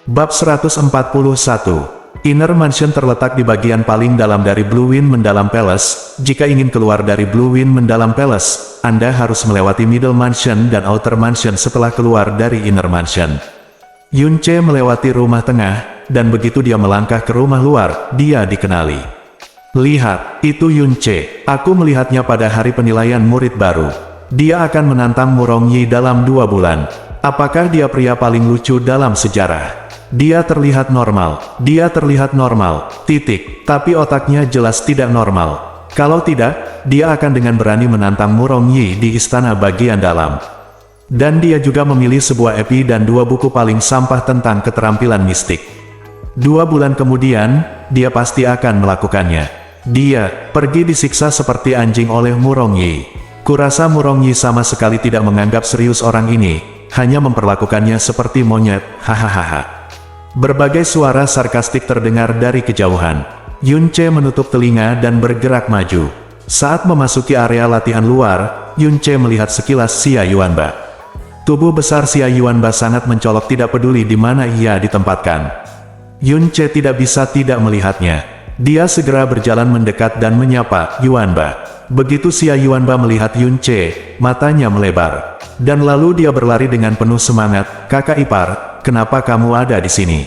Bab 141. Inner Mansion terletak di bagian paling dalam dari Blue Wind Mendalam Palace. Jika ingin keluar dari Blue Wind Mendalam Palace, Anda harus melewati Middle Mansion dan Outer Mansion setelah keluar dari Inner Mansion. Yunce melewati rumah tengah, dan begitu dia melangkah ke rumah luar, dia dikenali. Lihat, itu Yunce. Aku melihatnya pada hari penilaian murid baru. Dia akan menantang Murong Yi dalam 2 bulan. Apakah dia pria paling lucu dalam sejarah? Dia terlihat normal. Dia terlihat normal. Titik. Tapi otaknya jelas tidak normal. Kalau tidak, dia akan dengan berani menantang Murong Yi di istana bagian dalam. Dan dia juga memilih sebuah epi dan 2 buku paling sampah tentang keterampilan mistik. 2 bulan kemudian, dia pasti akan melakukannya. Dia pergi disiksa seperti anjing oleh Murong Yi. Kurasa Murong Yi sama sekali tidak menganggap serius orang ini, hanya memperlakukannya seperti monyet. Hahaha. Berbagai suara sarkastik terdengar dari kejauhan. Yunce menutup telinga dan bergerak maju. Saat memasuki area latihan luar, Yunce melihat sekilas Xia Yuanba. Tubuh besar Xia Yuanba sangat mencolok, tidak peduli di mana ia ditempatkan. Yunce tidak bisa tidak melihatnya. Dia segera berjalan mendekat dan menyapa, "Yuanba." Begitu Xia Yuanba melihat Yunce, matanya melebar. Dan lalu dia berlari dengan penuh semangat, "Kakak ipar, kenapa kamu ada di sini?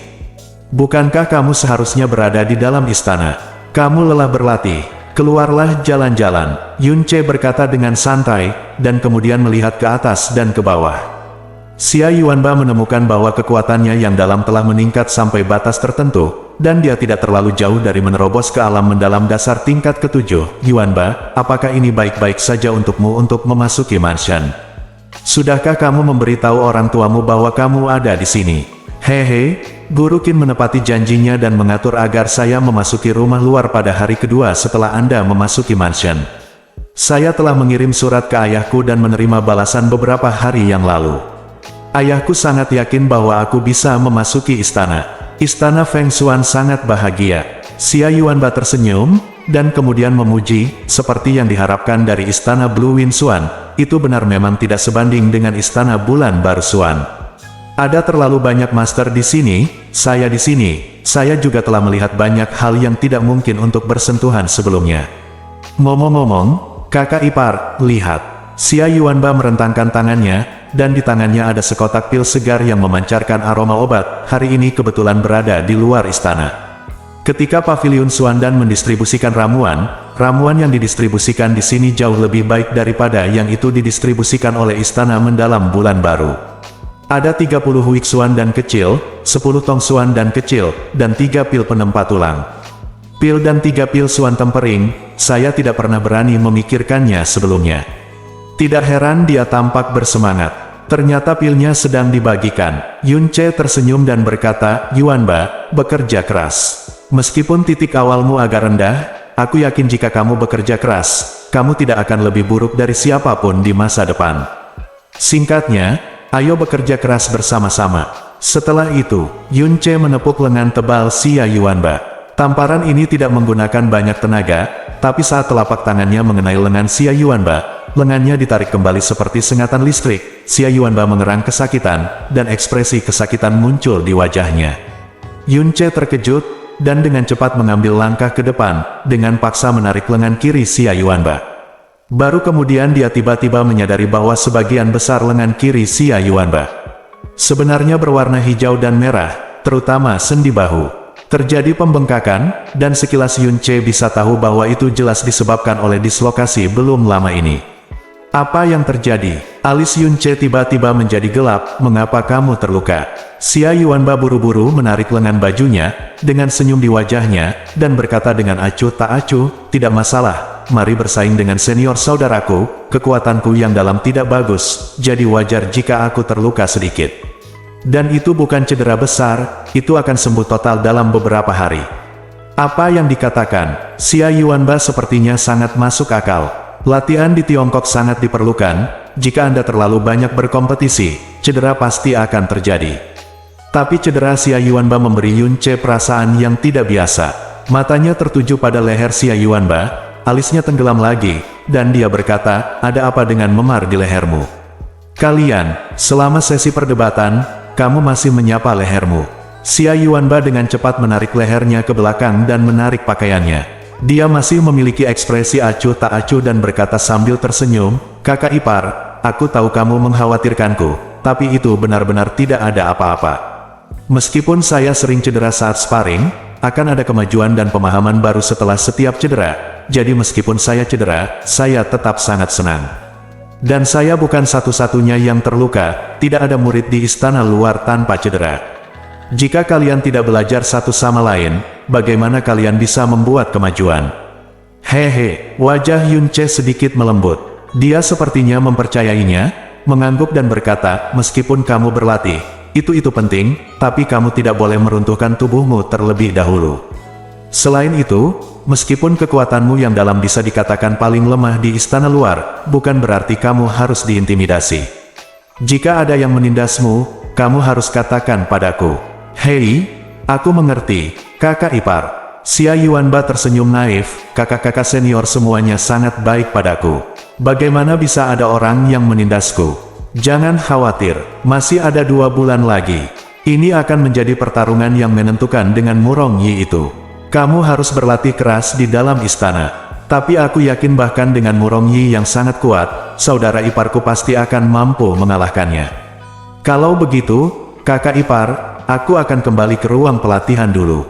Bukankah kamu seharusnya berada di dalam istana? Kamu lelah berlatih. Keluarlah jalan-jalan." Yunce berkata dengan santai, dan kemudian melihat ke atas dan ke bawah. Xia Yuanba menemukan bahwa kekuatannya yang dalam telah meningkat sampai batas tertentu, dan dia tidak terlalu jauh dari menerobos ke alam mendalam dasar tingkat ke-7. "Yuanba, apakah ini baik-baik saja untukmu untuk memasuki mansion? Sudahkah kamu memberitahu orang tuamu bahwa kamu ada di sini?" "Hehe, Guru Qin menepati janjinya dan mengatur agar saya memasuki rumah luar pada hari kedua setelah Anda memasuki mansion. Saya telah mengirim surat ke ayahku dan menerima balasan beberapa hari yang lalu. Ayahku sangat yakin bahwa aku bisa memasuki istana. Istana Feng Xuan sangat bahagia." Xia Yuanba tersenyum, dan kemudian memuji, seperti yang diharapkan dari istana Blue Wind Xuan, itu benar memang tidak sebanding dengan istana Bulan Baru Xuan. Ada terlalu banyak master di sini, saya di sini. Saya juga telah melihat banyak hal yang tidak mungkin untuk bersentuhan sebelumnya. Ngomong-ngomong, kakak ipar, lihat. Xia Yuanba merentangkan tangannya, dan di tangannya ada sekotak pil segar yang memancarkan aroma obat, hari ini kebetulan berada di luar istana. Ketika Paviliun Xuandan mendistribusikan ramuan, ramuan yang didistribusikan di sini jauh lebih baik daripada yang itu didistribusikan oleh Istana Mendalam Bulan Baru. Ada 30 huik Xuandan kecil, 10 tong Xuandan kecil, dan 3 pil penempat tulang. Pil dan 3 pil Xuan tempering, saya tidak pernah berani memikirkannya sebelumnya. Tidak heran dia tampak bersemangat. Ternyata pilnya sedang dibagikan. Yunce tersenyum dan berkata, "Yuanba, bekerja keras. Meskipun titik awalmu agak rendah, aku yakin jika kamu bekerja keras, kamu tidak akan lebih buruk dari siapapun di masa depan. Singkatnya, ayo bekerja keras bersama-sama." Setelah itu, Yunce menepuk lengan tebal Xia Yuanba. Tamparan ini tidak menggunakan banyak tenaga, tapi saat telapak tangannya mengenai lengan Xia Yuanba, lengannya ditarik kembali seperti sengatan listrik. Xia Yuanba mengerang kesakitan, dan ekspresi kesakitan muncul di wajahnya. Yunce terkejut, dan dengan cepat mengambil langkah ke depan, dengan paksa menarik lengan kiri Xia Yuanba. Baru kemudian dia tiba-tiba menyadari bahwa sebagian besar lengan kiri Xia Yuanba sebenarnya berwarna hijau dan merah, terutama sendi bahu. Terjadi pembengkakan, dan sekilas Yunce bisa tahu bahwa itu jelas disebabkan oleh dislokasi belum lama ini. "Apa yang terjadi?" Alis Yunce tiba-tiba menjadi gelap. "Mengapa kamu terluka?" Xia Yuanba buru-buru menarik lengan bajunya, dengan senyum di wajahnya, dan berkata dengan acuh tak acuh, "Tidak masalah, mari bersaing dengan senior saudaraku, kekuatanku yang dalam tidak bagus, jadi wajar jika aku terluka sedikit. Dan itu bukan cedera besar, itu akan sembuh total dalam beberapa hari." Apa yang dikatakan Xia Yuanba sepertinya sangat masuk akal. Latihan di Tiongkok sangat diperlukan. Jika Anda terlalu banyak berkompetisi, cedera pasti akan terjadi. Tapi cedera Xia Yuanba memberi Yunce perasaan yang tidak biasa. Matanya tertuju pada leher Xia Yuanba, alisnya tenggelam lagi, dan dia berkata, "Ada apa dengan memar di lehermu?" "Kalian, selama sesi perdebatan, kamu masih menyapa lehermu. Xia Yuanba dengan cepat menarik lehernya ke belakang dan menarik pakaiannya. Dia masih memiliki ekspresi acuh tak acuh dan berkata sambil tersenyum, "Kakak ipar, aku tahu kamu mengkhawatirkanku, tapi itu benar-benar tidak ada apa-apa. Meskipun saya sering cedera saat sparring, akan ada kemajuan dan pemahaman baru setelah setiap cedera, jadi meskipun saya cedera, saya tetap sangat senang. Dan saya bukan satu-satunya yang terluka, tidak ada murid di istana luar tanpa cedera. Jika kalian tidak belajar satu sama lain, bagaimana kalian bisa membuat kemajuan?" Hehe, wajah Yun Ce sedikit melembut. Dia sepertinya mempercayainya, mengangguk dan berkata, "Meskipun kamu berlatih, itu penting, tapi kamu tidak boleh meruntuhkan tubuhmu terlebih dahulu. Selain itu, meskipun kekuatanmu yang dalam bisa dikatakan paling lemah di istana luar, bukan berarti kamu harus diintimidasi. Jika ada yang menindasmu, kamu harus katakan padaku." "Hei, aku mengerti, kakak ipar." Xia Yuanba tersenyum naif, "Kakak-kakak senior semuanya sangat baik padaku. Bagaimana bisa ada orang yang menindasku? Jangan khawatir, masih ada 2 bulan lagi. Ini akan menjadi pertarungan yang menentukan dengan Murong Yi itu. Kamu harus berlatih keras di dalam istana. Tapi aku yakin bahkan dengan Murong Yi yang sangat kuat, saudara iparku pasti akan mampu mengalahkannya. Kalau begitu, kakak ipar, aku akan kembali ke ruang pelatihan dulu.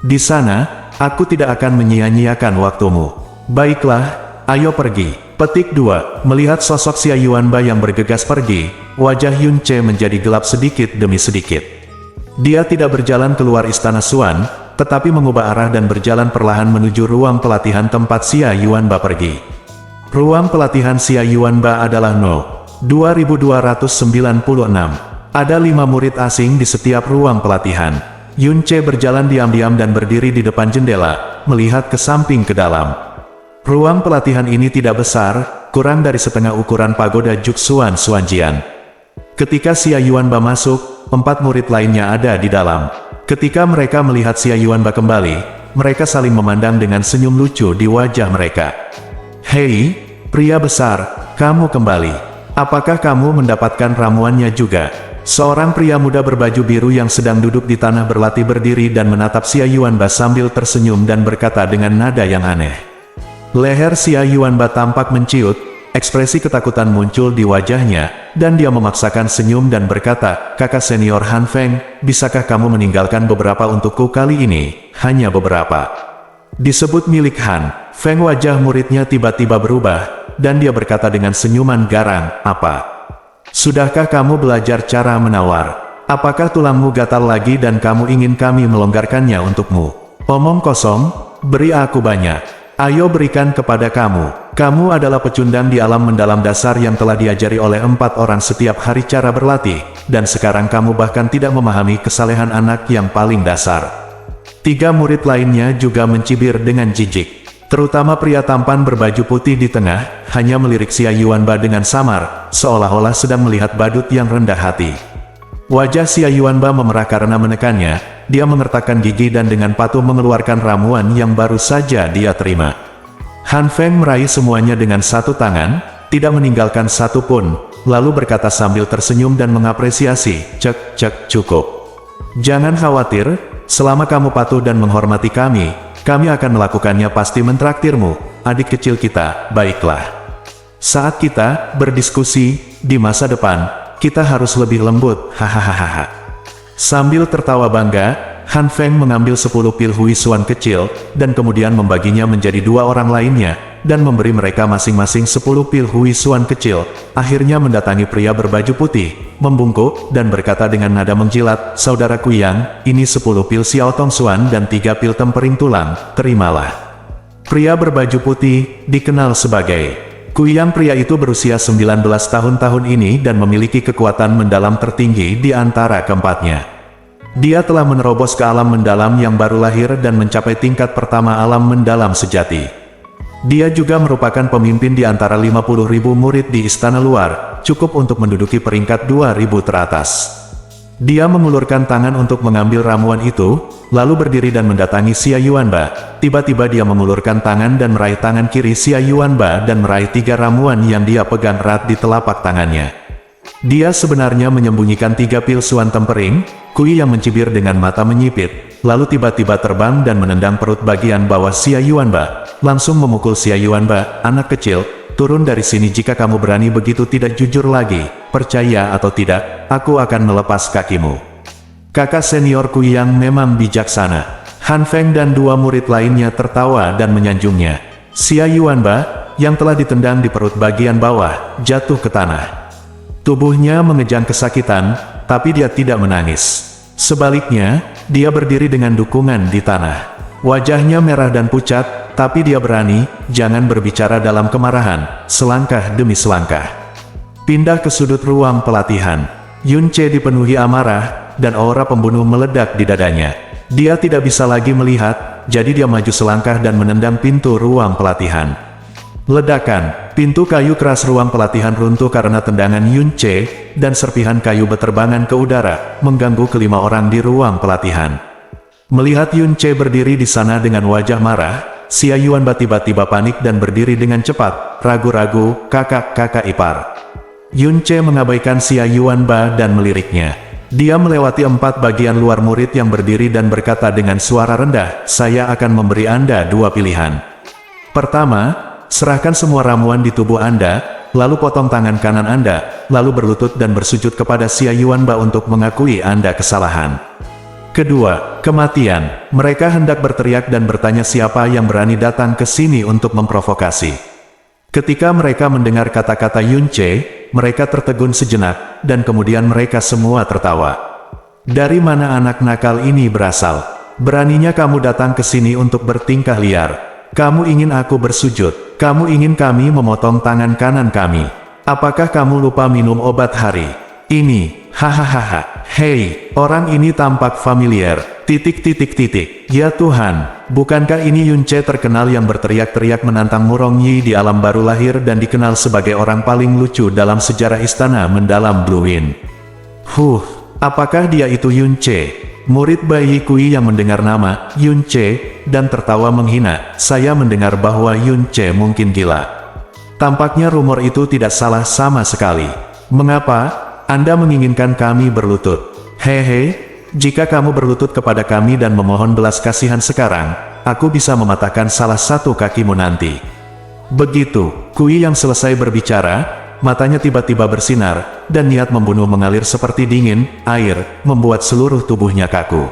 Di sana, aku tidak akan menyia-nyiakan waktumu. Baiklah, ayo pergi." Petik 2. Melihat sosok Xia Yuanba yang bergegas pergi, wajah Yun Ce menjadi gelap sedikit demi sedikit. Dia tidak berjalan keluar istana Xuan, tetapi mengubah arah dan berjalan perlahan menuju ruang pelatihan tempat Xia Yuanba pergi. Ruang pelatihan Xia Yuanba adalah 2296. Ada 5 murid asing di setiap ruang pelatihan. Yun Ce berjalan diam-diam dan berdiri di depan jendela, melihat ke samping ke dalam. Ruang pelatihan ini tidak besar, kurang dari setengah ukuran pagoda Juksuan Xuanjian. Ketika Xia Yuanba masuk, 4 murid lainnya ada di dalam. Ketika mereka melihat Xia Yuanba kembali, mereka saling memandang dengan senyum lucu di wajah mereka. "Hei, pria besar, kamu kembali. Apakah kamu mendapatkan ramuannya juga?" Seorang pria muda berbaju biru yang sedang duduk di tanah berlatih berdiri dan menatap Xia Yuanba sambil tersenyum dan berkata dengan nada yang aneh. Leher Xia Yuanba tampak menciut, ekspresi ketakutan muncul di wajahnya, dan dia memaksakan senyum dan berkata, "Kakak senior Han Feng, bisakah kamu meninggalkan beberapa untukku kali ini?" "Hanya beberapa." Disebut milik Han Feng, wajah muridnya tiba-tiba berubah, dan dia berkata dengan senyuman garang, "Apa? Sudahkah kamu belajar cara menawar? Apakah tulangmu gatal lagi dan kamu ingin kami melonggarkannya untukmu? Omong kosong, beri aku banyak. Ayo berikan kepada kamu. Kamu adalah pecundang di alam mendalam dasar yang telah diajari oleh 4 orang setiap hari cara berlatih, dan sekarang kamu bahkan tidak memahami kesalehan anak yang paling dasar." 3 murid lainnya juga mencibir dengan jijik. Terutama pria tampan berbaju putih di tengah, hanya melirik Xia Yuanba dengan samar, seolah-olah sedang melihat badut yang rendah hati. Wajah Xia Yuanba memerah karena menekannya, dia mengertakkan gigi dan dengan patuh mengeluarkan ramuan yang baru saja dia terima. Han Feng meraih semuanya dengan satu tangan, tidak meninggalkan satu pun, lalu berkata sambil tersenyum dan mengapresiasi, cek, cukup. Jangan khawatir, selama kamu patuh dan menghormati kami akan melakukannya pasti mentraktirmu, adik kecil kita, baiklah. Saat kita berdiskusi, di masa depan, kita harus lebih lembut, hahaha. Sambil tertawa bangga, Han Feng mengambil 10 pil Hui Xuan kecil, dan kemudian membaginya menjadi 2 orang lainnya, dan memberi mereka masing-masing 10 pil Hui Xuan kecil. Akhirnya mendatangi pria berbaju putih, membungkuk, dan berkata dengan nada menjilat, "Saudaraku Yang, ini 10 pil Xiao Tong Xuan dan 3 pil tempering tulang, terimalah." Pria berbaju putih, dikenal sebagai Kuyang. Pria itu berusia 19 tahun ini dan memiliki kekuatan mendalam tertinggi di antara keempatnya. Dia telah menerobos ke alam mendalam yang baru lahir dan mencapai tingkat pertama alam mendalam sejati. Dia juga merupakan pemimpin di antara 50.000 murid di istana luar, cukup untuk menduduki peringkat 2.000 teratas. Dia mengulurkan tangan untuk mengambil ramuan itu, lalu berdiri dan mendatangi Xia Yuanba. Tiba-tiba dia mengulurkan tangan dan meraih tangan kiri Xia Yuanba dan meraih 3 ramuan yang dia pegang erat di telapak tangannya. Dia sebenarnya menyembunyikan 3 pil Xuan tempering, Kui yang mencibir dengan mata menyipit, lalu tiba-tiba terbang dan menendang perut bagian bawah Xia Yuanba, langsung memukul Xia Yuanba. Anak kecil, turun dari sini jika kamu berani begitu tidak jujur lagi. Percaya atau tidak, aku akan melepas kakimu. Kakak senior Kui yang memang bijaksana. Han Feng dan dua murid lainnya tertawa dan menyanjungnya. Xia Yuanba, yang telah ditendang di perut bagian bawah, jatuh ke tanah. Tubuhnya mengejang kesakitan, tapi dia tidak menangis. Sebaliknya, dia berdiri dengan dukungan di tanah. Wajahnya merah dan pucat, tapi dia berani. Jangan berbicara dalam kemarahan, selangkah demi selangkah. Pindah ke sudut ruang pelatihan. Yun Ce dipenuhi amarah, dan aura pembunuh meledak di dadanya. Dia tidak bisa lagi melihat, jadi dia maju selangkah dan menendang pintu ruang pelatihan. Ledakan, pintu kayu keras ruang pelatihan runtuh karena tendangan Yun Ce, dan serpihan kayu berterbangan ke udara, mengganggu kelima orang di ruang pelatihan. Melihat Yun Ce berdiri di sana dengan wajah marah, Xia Yuanba tiba-tiba panik dan berdiri dengan cepat, ragu-ragu, kakak ipar. Yun Ce mengabaikan Xia Yuanba dan meliriknya. Dia melewati 4 bagian luar murid yang berdiri dan berkata dengan suara rendah, saya akan memberi Anda 2 pilihan. Pertama, serahkan semua ramuan di tubuh Anda, lalu potong tangan kanan Anda, lalu berlutut dan bersujud kepada Xia Yuanba untuk mengakui Anda kesalahan. Kedua, kematian. Mereka hendak berteriak dan bertanya siapa yang berani datang ke sini untuk memprovokasi. Ketika mereka mendengar kata-kata Yun Ce, mereka tertegun sejenak, dan kemudian mereka semua tertawa. Dari mana anak nakal ini berasal? Beraninya kamu datang ke sini untuk bertingkah liar. Kamu ingin aku bersujud, kamu ingin kami memotong tangan kanan kami. Apakah kamu lupa minum obat hari ini? Hahaha, hei, orang ini tampak familiar, Ya Tuhan, bukankah ini Yun Ce terkenal yang berteriak-teriak menantang Murong Yi di alam baru lahir dan dikenal sebagai orang paling lucu dalam sejarah istana mendalam Blue Wind? Apakah dia itu Yun Ce? Murid bayi Kui yang mendengar nama Yun Ce dan tertawa menghina. Saya mendengar bahwa Yun Ce mungkin gila. Tampaknya rumor itu tidak salah sama sekali. Mengapa Anda menginginkan kami berlutut? Hehe, jika kamu berlutut kepada kami dan memohon belas kasihan sekarang, aku bisa mematahkan salah satu kakimu nanti. Begitu Kui yang selesai berbicara, matanya tiba-tiba bersinar, dan niat membunuh mengalir seperti dingin air, membuat seluruh tubuhnya kaku.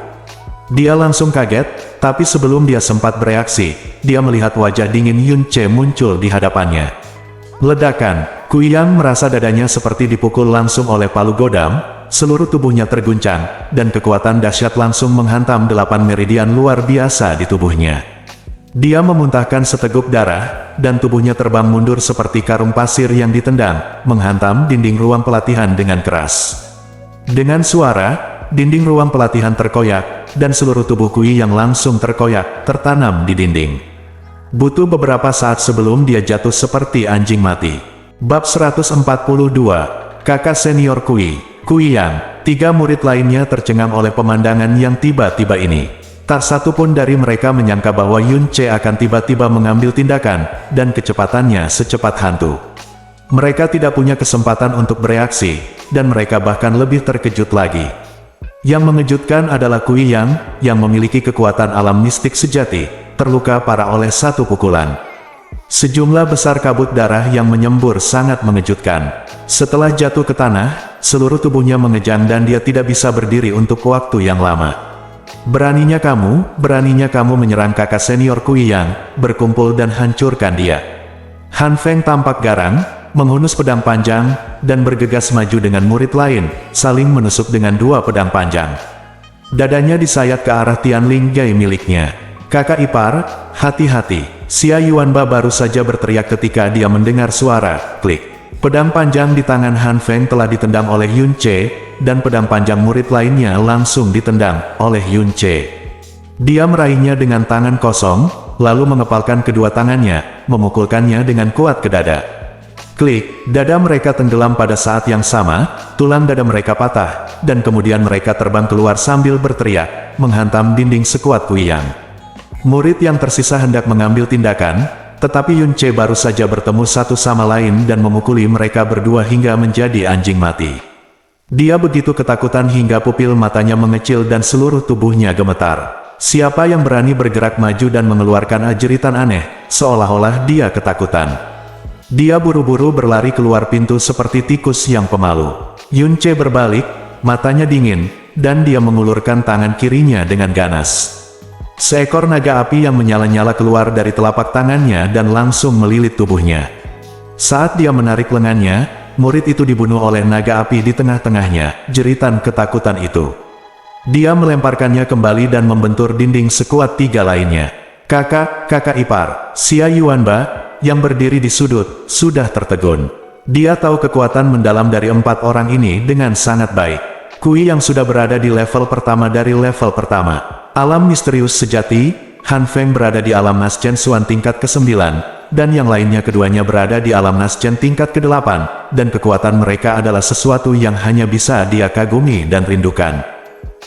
Dia langsung kaget, tapi sebelum dia sempat bereaksi, dia melihat wajah dingin Yun Ce muncul di hadapannya. Ledakan, Kui yang merasa dadanya seperti dipukul langsung oleh palu godam, seluruh tubuhnya terguncang, dan kekuatan dahsyat langsung menghantam 8 meridian luar biasa di tubuhnya. Dia memuntahkan seteguk darah, dan tubuhnya terbang mundur seperti karung pasir yang ditendang, menghantam dinding ruang pelatihan dengan keras. Dengan suara, dinding ruang pelatihan terkoyak, dan seluruh tubuh Kui yang langsung terkoyak, tertanam di dinding. Butuh beberapa saat sebelum dia jatuh seperti anjing mati. Bab 142, Kakak Senior Kui Yang, 3 murid lainnya tercengang oleh pemandangan yang tiba-tiba ini. Tak satu pun dari mereka menyangka bahwa Yun Ce akan tiba-tiba mengambil tindakan, dan kecepatannya secepat hantu. Mereka tidak punya kesempatan untuk bereaksi, dan mereka bahkan lebih terkejut lagi. Yang mengejutkan adalah Kui yang memiliki kekuatan alam mistik sejati, terluka parah oleh satu pukulan. Sejumlah besar kabut darah yang menyembur sangat mengejutkan. Setelah jatuh ke tanah, seluruh tubuhnya mengejang dan dia tidak bisa berdiri untuk waktu yang lama. Beraninya kamu menyerang kakak senior Kui Yang, berkumpul dan hancurkan dia. Han Feng tampak garang, menghunus pedang panjang, dan bergegas maju dengan murid lain, saling menusuk dengan 2 pedang panjang. Dadanya disayat ke arah Tianling Gai miliknya. Kakak ipar, hati-hati. Xia Yuanba baru saja berteriak ketika dia mendengar suara klik. Pedang panjang di tangan Han Feng telah ditendang oleh Yun Ce, dan pedang panjang murid lainnya langsung ditendang oleh Yun Ce. Dia meraihnya dengan tangan kosong, lalu mengepalkan kedua tangannya, memukulkannya dengan kuat ke dada. Klik, dada mereka tenggelam pada saat yang sama, tulang dada mereka patah, dan kemudian mereka terbang keluar sambil berteriak, menghantam dinding sekuat Kui Yang. Murid yang tersisa hendak mengambil tindakan, tetapi Yun Ce baru saja bertemu satu sama lain dan memukuli mereka berdua hingga menjadi anjing mati. Dia begitu ketakutan hingga pupil matanya mengecil dan seluruh tubuhnya gemetar. Siapa yang berani bergerak maju dan mengeluarkan jeritan aneh, seolah-olah dia ketakutan. Dia buru-buru berlari keluar pintu seperti tikus yang pemalu. Yunce berbalik, matanya dingin, dan dia mengulurkan tangan kirinya dengan ganas. Seekor naga api yang menyala-nyala keluar dari telapak tangannya dan langsung melilit tubuhnya. Saat dia menarik lengannya, murid itu dibunuh oleh naga api di tengah-tengahnya. Jeritan ketakutan itu. Dia melemparkannya kembali dan membentur dinding sekuat 3 lainnya. Kakak ipar, Xia Yuanba, yang berdiri di sudut, sudah tertegun. Dia tahu kekuatan mendalam dari 4 orang ini dengan sangat baik. Kui yang sudah berada di level pertama dari level pertama. Alam misterius sejati, Han Feng berada di alam Nasjen Suan tingkat ke-9, dan yang lainnya keduanya berada di alam Nasjen tingkat ke-8, dan kekuatan mereka adalah sesuatu yang hanya bisa dia kagumi dan rindukan.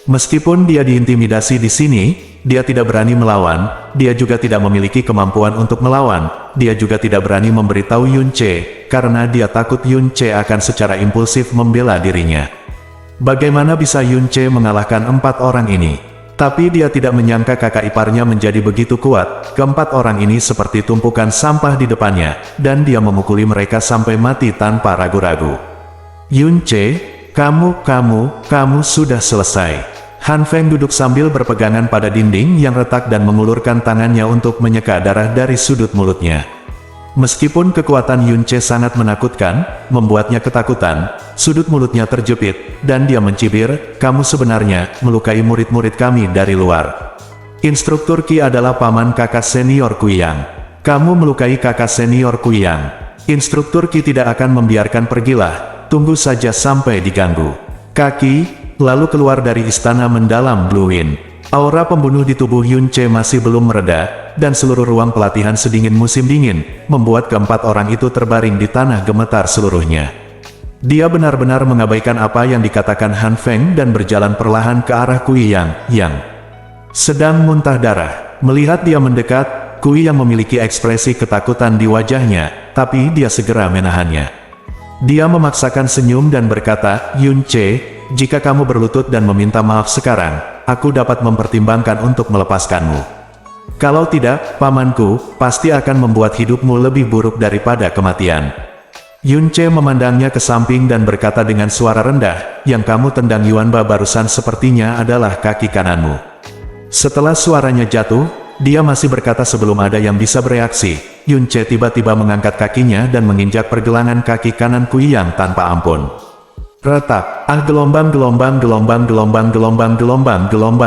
Meskipun dia diintimidasi di sini, dia tidak berani melawan, dia juga tidak memiliki kemampuan untuk melawan, dia juga tidak berani memberitahu Yunce, karena dia takut Yunce akan secara impulsif membela dirinya. Bagaimana bisa Yunce mengalahkan 4 orang ini? Tapi dia tidak menyangka kakak iparnya menjadi begitu kuat. Keempat orang ini seperti tumpukan sampah di depannya, dan dia memukuli mereka sampai mati tanpa ragu-ragu. Yunce, kamu sudah selesai. Han Feng duduk sambil berpegangan pada dinding yang retak dan mengulurkan tangannya untuk menyeka darah dari sudut mulutnya. Meskipun kekuatan Yunce sangat menakutkan, membuatnya ketakutan, sudut mulutnya terjepit, dan dia mencibir, kamu sebenarnya melukai murid-murid kami dari luar. Instruktur Qi adalah paman kakak senior Kuyang. Kamu melukai kakak senior Kuyang. Instruktur Qi tidak akan membiarkan pergilah, tunggu saja sampai diganggu. Kaki, lalu keluar dari istana mendalam Blue Wind. Aura pembunuh di tubuh Yunce masih belum mereda, dan seluruh ruang pelatihan sedingin musim dingin, membuat keempat orang itu terbaring di tanah gemetar seluruhnya. Dia benar-benar mengabaikan apa yang dikatakan Han Feng dan berjalan perlahan ke arah Kui yang sedang muntah darah. Melihat dia mendekat, Kui yang memiliki ekspresi ketakutan di wajahnya, tapi dia segera menahannya. Dia memaksakan senyum dan berkata, Yunce, jika kamu berlutut dan meminta maaf sekarang, aku dapat mempertimbangkan untuk melepaskanmu. Kalau tidak, pamanku pasti akan membuat hidupmu lebih buruk daripada kematian. Yunce memandangnya ke samping dan berkata dengan suara rendah, yang kamu tendang Yuanba barusan sepertinya adalah kaki kananmu. Setelah suaranya jatuh, dia masih berkata sebelum ada yang bisa bereaksi. Yunce tiba-tiba mengangkat kakinya dan menginjak pergelangan kaki kanan Kuyang tanpa ampun. Retak,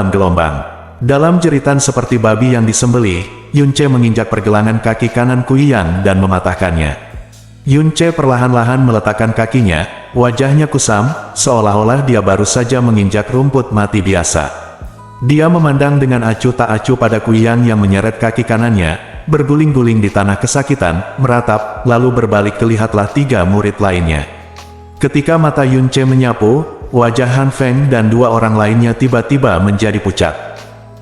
gelombang. Dalam jeritan seperti babi yang disembelih, Yunce menginjak pergelangan kaki kanan Kuyang dan mematahkannya. Yunce perlahan-lahan meletakkan kakinya, wajahnya kusam, seolah-olah dia baru saja menginjak rumput mati biasa. Dia memandang dengan acuh tak acuh pada Kuyang yang menyeret kaki kanannya, berguling-guling di tanah kesakitan, meratap, lalu berbalik lihatlah 3 murid lainnya. Ketika mata Yunce menyapu, wajah Han Feng dan 2 orang lainnya tiba-tiba menjadi pucat.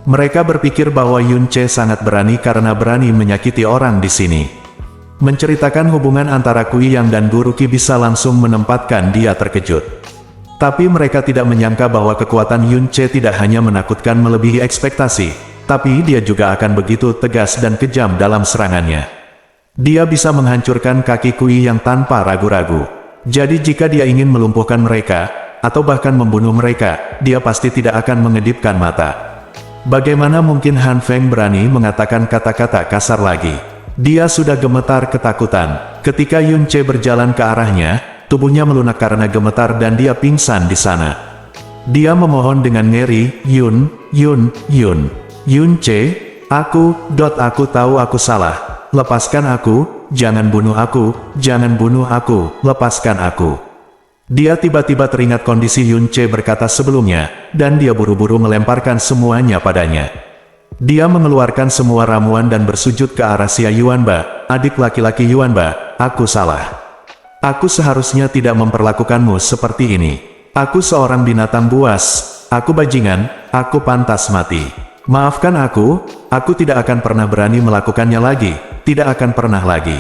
Mereka berpikir bahwa Yunce sangat berani karena berani menyakiti orang di sini. Menceritakan hubungan antara Kuyang dan Guru Qi bisa langsung menempatkan dia terkejut. Tapi mereka tidak menyangka bahwa kekuatan Yunce tidak hanya menakutkan melebihi ekspektasi, tapi dia juga akan begitu tegas dan kejam dalam serangannya. Dia bisa menghancurkan kaki Kuyang tanpa ragu-ragu. Jadi jika dia ingin melumpuhkan mereka, atau bahkan membunuh mereka, dia pasti tidak akan mengedipkan mata. Bagaimana mungkin Han Feng berani mengatakan kata-kata kasar lagi? Dia sudah gemetar ketakutan. Ketika Yunce berjalan ke arahnya, tubuhnya melunak karena gemetar dan dia pingsan di sana. Dia memohon dengan ngeri, Yunce, aku tahu aku salah. Lepaskan aku, jangan bunuh aku, lepaskan aku. Dia tiba-tiba teringat kondisi Yunce berkata sebelumnya, dan dia buru-buru melemparkan semuanya padanya. Dia mengeluarkan semua ramuan dan bersujud ke arah Xia Yuanba, adik laki-laki Yuanba, aku salah. Aku seharusnya tidak memperlakukanmu seperti ini. Aku seorang binatang buas, aku bajingan, aku pantas mati. Maafkan aku tidak akan pernah berani melakukannya lagi, tidak akan pernah lagi.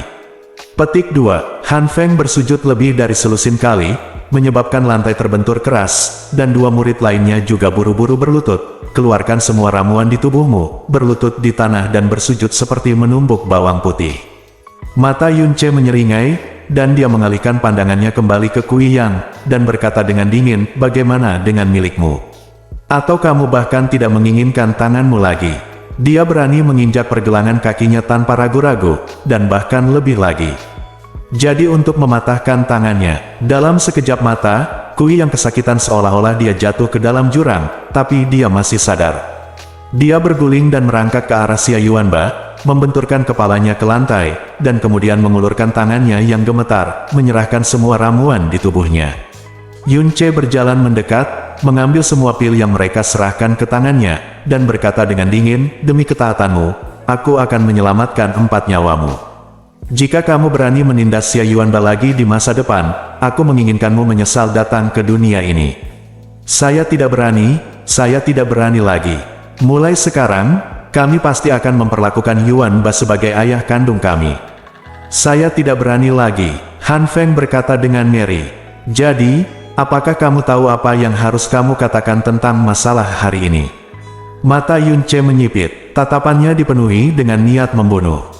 Petik 2. Han Feng bersujud lebih dari selusin kali, menyebabkan lantai terbentur keras, dan dua murid lainnya juga buru-buru berlutut. Keluarkan semua ramuan di tubuhmu, berlutut di tanah dan bersujud seperti menumbuk bawang putih. Mata Yunce menyeringai, dan dia mengalihkan pandangannya kembali ke Kui Yang, dan berkata dengan dingin, bagaimana dengan milikmu? Atau kamu bahkan tidak menginginkan tanganmu lagi? Dia berani menginjak pergelangan kakinya tanpa ragu-ragu, dan bahkan lebih lagi. Jadi untuk mematahkan tangannya, dalam sekejap mata, Kui Yang kesakitan seolah-olah dia jatuh ke dalam jurang, tapi dia masih sadar. Dia berguling dan merangkak ke arah Xia Yuanba, membenturkan kepalanya ke lantai, dan kemudian mengulurkan tangannya yang gemetar, menyerahkan semua ramuan di tubuhnya. Yunce berjalan mendekat, mengambil semua pil yang mereka serahkan ke tangannya, dan berkata dengan dingin, demi ketaatanmu, aku akan menyelamatkan 4 nyawamu. Jika kamu berani menindas Xia Yuanba lagi di masa depan, aku menginginkanmu menyesal datang ke dunia ini. Saya tidak berani lagi. Mulai sekarang, kami pasti akan memperlakukan Yuanba sebagai ayah kandung kami. Saya tidak berani lagi, Han Feng berkata dengan ngeri. Jadi, apakah kamu tahu apa yang harus kamu katakan tentang masalah hari ini? Mata Yunce menyipit, tatapannya dipenuhi dengan niat membunuh.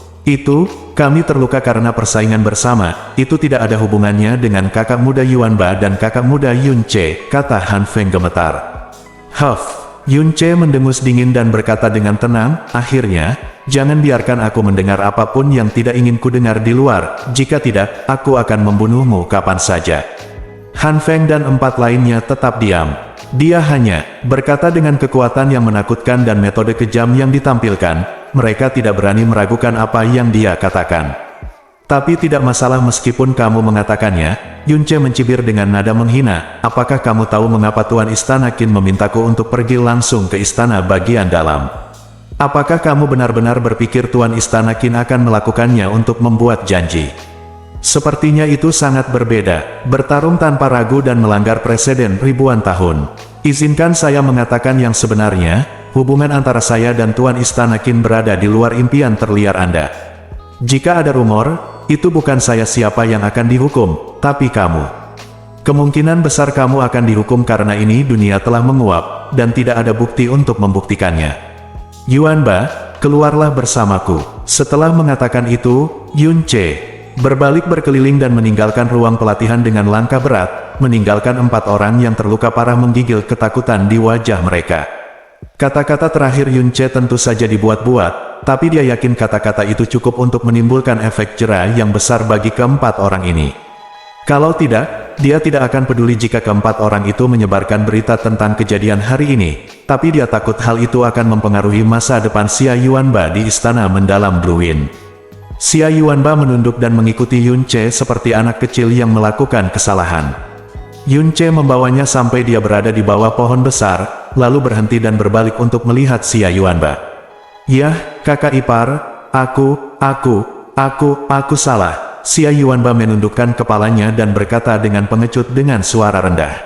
Kami terluka karena persaingan bersama, itu tidak ada hubungannya dengan kakak muda Yuanba dan kakak muda Yunce, kata Han Feng gemetar. Huff. Yunce mendengus dingin dan berkata dengan tenang, akhirnya, jangan biarkan aku mendengar apapun yang tidak ingin kudengar di luar, jika tidak, aku akan membunuhmu kapan saja. Han Feng dan 4 lainnya tetap diam. Dia hanya berkata dengan kekuatan yang menakutkan dan metode kejam yang ditampilkan, mereka tidak berani meragukan apa yang dia katakan. Tapi tidak masalah meskipun kamu mengatakannya, Yunce mencibir dengan nada menghina, apakah kamu tahu mengapa Tuan Istana Qin memintaku untuk pergi langsung ke istana bagian dalam? Apakah kamu benar-benar berpikir Tuan Istana Qin akan melakukannya untuk membuat janji? Sepertinya itu sangat berbeda, bertarung tanpa ragu dan melanggar preseden ribuan tahun. Izinkan saya mengatakan yang sebenarnya, hubungan antara saya dan Tuan Istana Qin berada di luar impian terliar Anda. Jika ada rumor, itu bukan saya siapa yang akan dihukum, tapi kamu. Kemungkinan besar kamu akan dihukum karena ini dunia telah menguap, dan tidak ada bukti untuk membuktikannya. Yuanba, keluarlah bersamaku. Setelah mengatakan itu, Yunce berbalik berkeliling dan meninggalkan ruang pelatihan dengan langkah berat, meninggalkan 4 orang yang terluka parah menggigil ketakutan di wajah mereka. Kata-kata terakhir Yunce tentu saja dibuat-buat, tapi dia yakin kata-kata itu cukup untuk menimbulkan efek jera yang besar bagi ke-4 orang ini. Kalau tidak, dia tidak akan peduli jika ke-4 orang itu menyebarkan berita tentang kejadian hari ini, tapi dia takut hal itu akan mempengaruhi masa depan Xia Yuanba di istana mendalam Blue Wind. Xia Yuanba menunduk dan mengikuti Yunce seperti anak kecil yang melakukan kesalahan. Yunce membawanya sampai dia berada di bawah pohon besar, lalu berhenti dan berbalik untuk melihat Xia Yuanba. Yah, kakak ipar, aku salah. Xia Yuanba menundukkan kepalanya dan berkata dengan pengecut dengan suara rendah.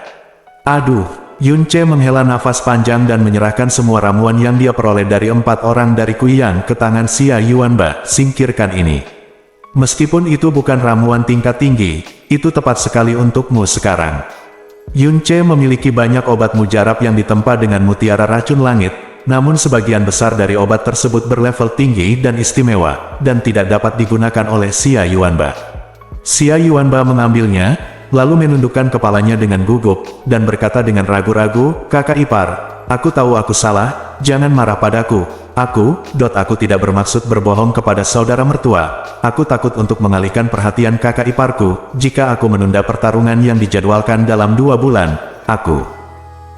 Aduh, Yunce menghela nafas panjang dan menyerahkan semua ramuan yang dia peroleh dari 4 orang dari Kui Yang ke tangan Xia Yuanba, singkirkan ini. Meskipun itu bukan ramuan tingkat tinggi, itu tepat sekali untukmu sekarang. Yunce memiliki banyak obat mujarab yang ditempa dengan mutiara racun langit, namun sebagian besar dari obat tersebut berlevel tinggi dan istimewa, dan tidak dapat digunakan oleh Xia Yuanba. Xia Yuanba mengambilnya, lalu menundukkan kepalanya dengan gugup, dan berkata dengan ragu-ragu, kakak ipar, aku tahu aku salah, jangan marah padaku. Aku tidak bermaksud berbohong kepada saudara mertua. Aku takut untuk mengalihkan perhatian kakak iparku, jika aku menunda pertarungan yang dijadwalkan dalam 2 bulan,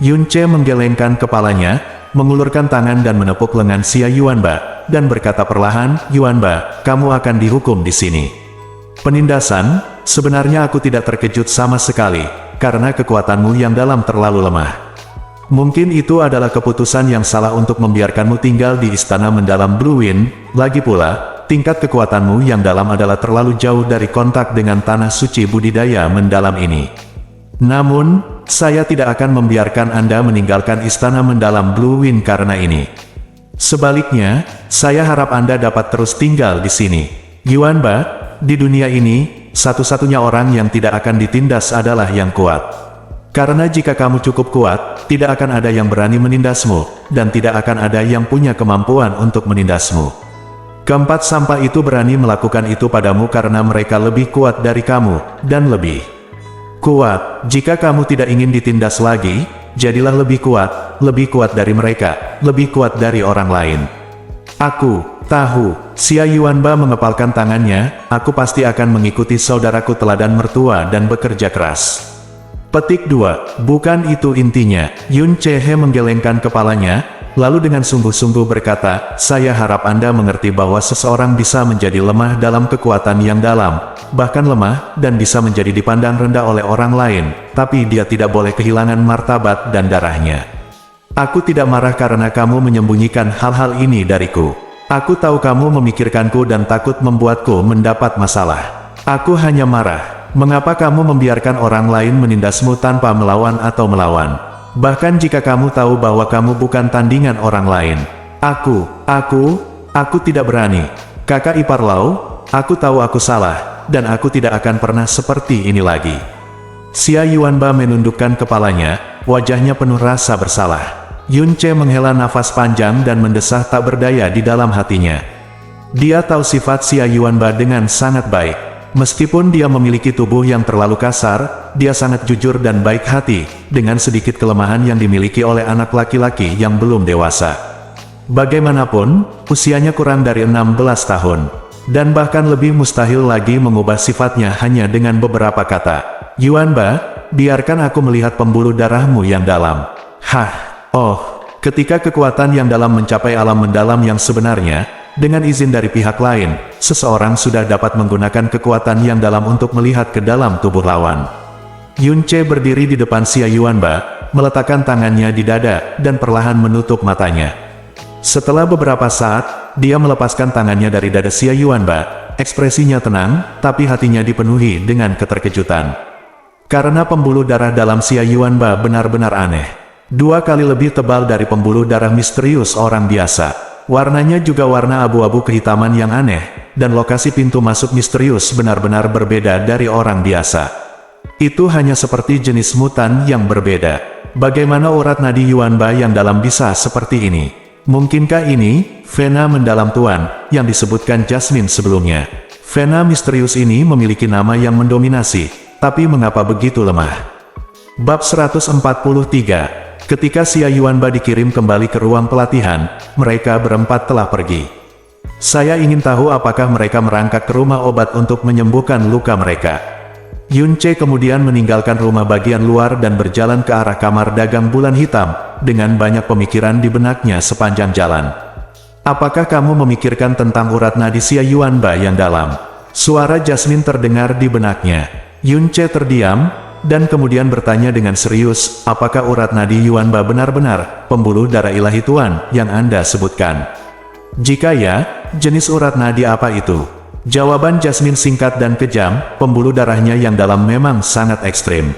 Yunce menggelengkan kepalanya, mengulurkan tangan dan menepuk lengan Xia Yuanba, dan berkata perlahan, Yuanba, kamu akan dihukum di sini. Penindasan, sebenarnya aku tidak terkejut sama sekali, karena kekuatanmu yang dalam terlalu lemah. Mungkin itu adalah keputusan yang salah untuk membiarkanmu tinggal di istana mendalam Blue Wind, lagi pula, tingkat kekuatanmu yang dalam adalah terlalu jauh dari kontak dengan tanah suci budidaya mendalam ini. Namun, saya tidak akan membiarkan Anda meninggalkan istana mendalam Blue Wind karena ini. Sebaliknya, saya harap Anda dapat terus tinggal di sini. Yuanba, di dunia ini, satu-satunya orang yang tidak akan ditindas adalah yang kuat. Karena jika kamu cukup kuat, tidak akan ada yang berani menindasmu, dan tidak akan ada yang punya kemampuan untuk menindasmu. Keempat sampah itu berani melakukan itu padamu karena mereka lebih kuat dari kamu, dan lebih kuat. Jika kamu tidak ingin ditindas lagi, jadilah lebih kuat dari mereka, lebih kuat dari orang lain. Aku tahu, Xia Yuanba mengepalkan tangannya, aku pasti akan mengikuti saudaraku teladan mertua dan bekerja keras. Petik 2. Bukan itu intinya. Yun Chehe menggelengkan kepalanya, lalu dengan sungguh-sungguh berkata, saya harap Anda mengerti bahwa seseorang bisa menjadi lemah dalam kekuatan yang dalam, bahkan lemah, dan bisa menjadi dipandang rendah oleh orang lain, tapi dia tidak boleh kehilangan martabat dan darahnya. Aku tidak marah karena kamu menyembunyikan hal-hal ini dariku. Aku tahu kamu memikirkanku dan takut membuatku mendapat masalah. Aku hanya marah. Mengapa kamu membiarkan orang lain menindasmu tanpa melawan atau melawan? Bahkan jika kamu tahu bahwa kamu bukan tandingan orang lain. Aku tidak berani. Kakak ipar Lau, aku tahu aku salah, dan aku tidak akan pernah seperti ini lagi. Xia Yuanba menundukkan kepalanya, wajahnya penuh rasa bersalah. Yun Che menghela nafas panjang dan mendesah tak berdaya di dalam hatinya. Dia tahu sifat Xia Yuanba dengan sangat baik. Meskipun dia memiliki tubuh yang terlalu kasar, dia sangat jujur dan baik hati, dengan sedikit kelemahan yang dimiliki oleh anak laki-laki yang belum dewasa. Bagaimanapun, usianya kurang dari 16 tahun. Dan bahkan lebih mustahil lagi mengubah sifatnya hanya dengan beberapa kata. Yuanba, biarkan aku melihat pembuluh darahmu yang dalam. Ketika kekuatan yang dalam mencapai alam mendalam yang sebenarnya, dengan izin dari pihak lain, seseorang sudah dapat menggunakan kekuatan yang dalam untuk melihat ke dalam tubuh lawan. Yun Che berdiri di depan Xia Yuanba, meletakkan tangannya di dada, dan perlahan menutup matanya. Setelah beberapa saat, dia melepaskan tangannya dari dada Xia Yuanba, ekspresinya tenang, tapi hatinya dipenuhi dengan keterkejutan. Karena pembuluh darah dalam Xia Yuanba benar-benar aneh. 2 kali lebih tebal dari pembuluh darah misterius orang biasa. Warnanya juga warna abu-abu kehitaman yang aneh, dan lokasi pintu masuk misterius benar-benar berbeda dari orang biasa. Itu hanya seperti jenis mutan yang berbeda. Bagaimana urat nadi Yuanba yang dalam bisa seperti ini? Mungkinkah ini, vena mendalam Tuan, yang disebutkan Jasmine sebelumnya? Vena misterius ini memiliki nama yang mendominasi, tapi mengapa begitu lemah? Bab 143. Ketika Xia Yuanba dikirim kembali ke ruang pelatihan, mereka berempat telah pergi. Saya ingin tahu apakah mereka merangkak ke rumah obat untuk menyembuhkan luka mereka. Yun Che kemudian meninggalkan rumah bagian luar dan berjalan ke arah kamar dagang bulan hitam, dengan banyak pemikiran di benaknya sepanjang jalan. Apakah kamu memikirkan tentang urat nadi Xia Yuanba yang dalam? Suara Jasmine terdengar di benaknya. Yun Che terdiam, dan kemudian bertanya dengan serius, apakah urat nadi Yuanba benar-benar pembuluh darah ilahi Tuan yang Anda sebutkan? Jika ya, jenis urat nadi apa itu? Jawaban Jasmine singkat dan kejam, pembuluh darahnya yang dalam memang sangat ekstrim.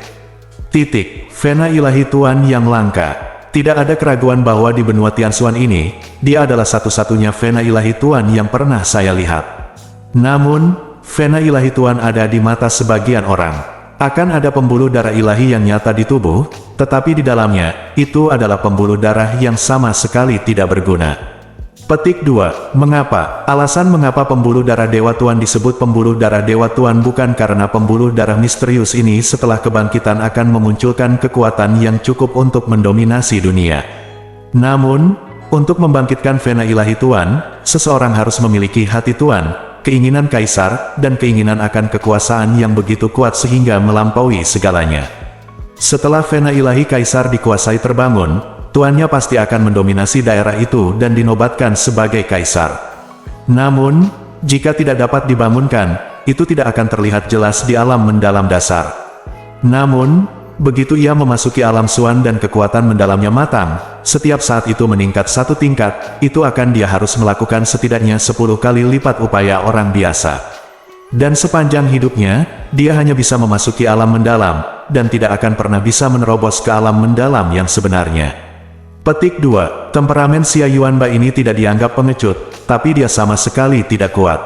Vena ilahi Tuan yang langka. Tidak ada keraguan bahwa di benua Tianxuan ini, dia adalah satu-satunya vena ilahi Tuan yang pernah saya lihat. Namun, vena ilahi Tuan ada di mata sebagian orang. Akan ada pembuluh darah ilahi yang nyata di tubuh, tetapi di dalamnya, itu adalah pembuluh darah yang sama sekali tidak berguna. Petik 2. Mengapa? Alasan mengapa pembuluh darah Dewa Tuan disebut pembuluh darah Dewa Tuan bukan karena pembuluh darah misterius ini setelah kebangkitan akan memunculkan kekuatan yang cukup untuk mendominasi dunia. Namun, untuk membangkitkan vena ilahi Tuan, seseorang harus memiliki hati Tuan, keinginan kaisar, dan keinginan akan kekuasaan yang begitu kuat sehingga melampaui segalanya. Setelah vena ilahi kaisar dikuasai terbangun, tuannya pasti akan mendominasi daerah itu dan dinobatkan sebagai kaisar. Namun, jika tidak dapat dibangunkan, itu tidak akan terlihat jelas di alam mendalam dasar. Namun, begitu ia memasuki alam Xuan dan kekuatan mendalamnya matang, setiap saat itu meningkat 1 tingkat, itu akan dia harus melakukan setidaknya 10 kali lipat upaya orang biasa. Dan sepanjang hidupnya, dia hanya bisa memasuki alam mendalam, dan tidak akan pernah bisa menerobos ke alam mendalam yang sebenarnya. Petik 2. Temperamen Xia Yuanba ini tidak dianggap pengecut, tapi dia sama sekali tidak kuat.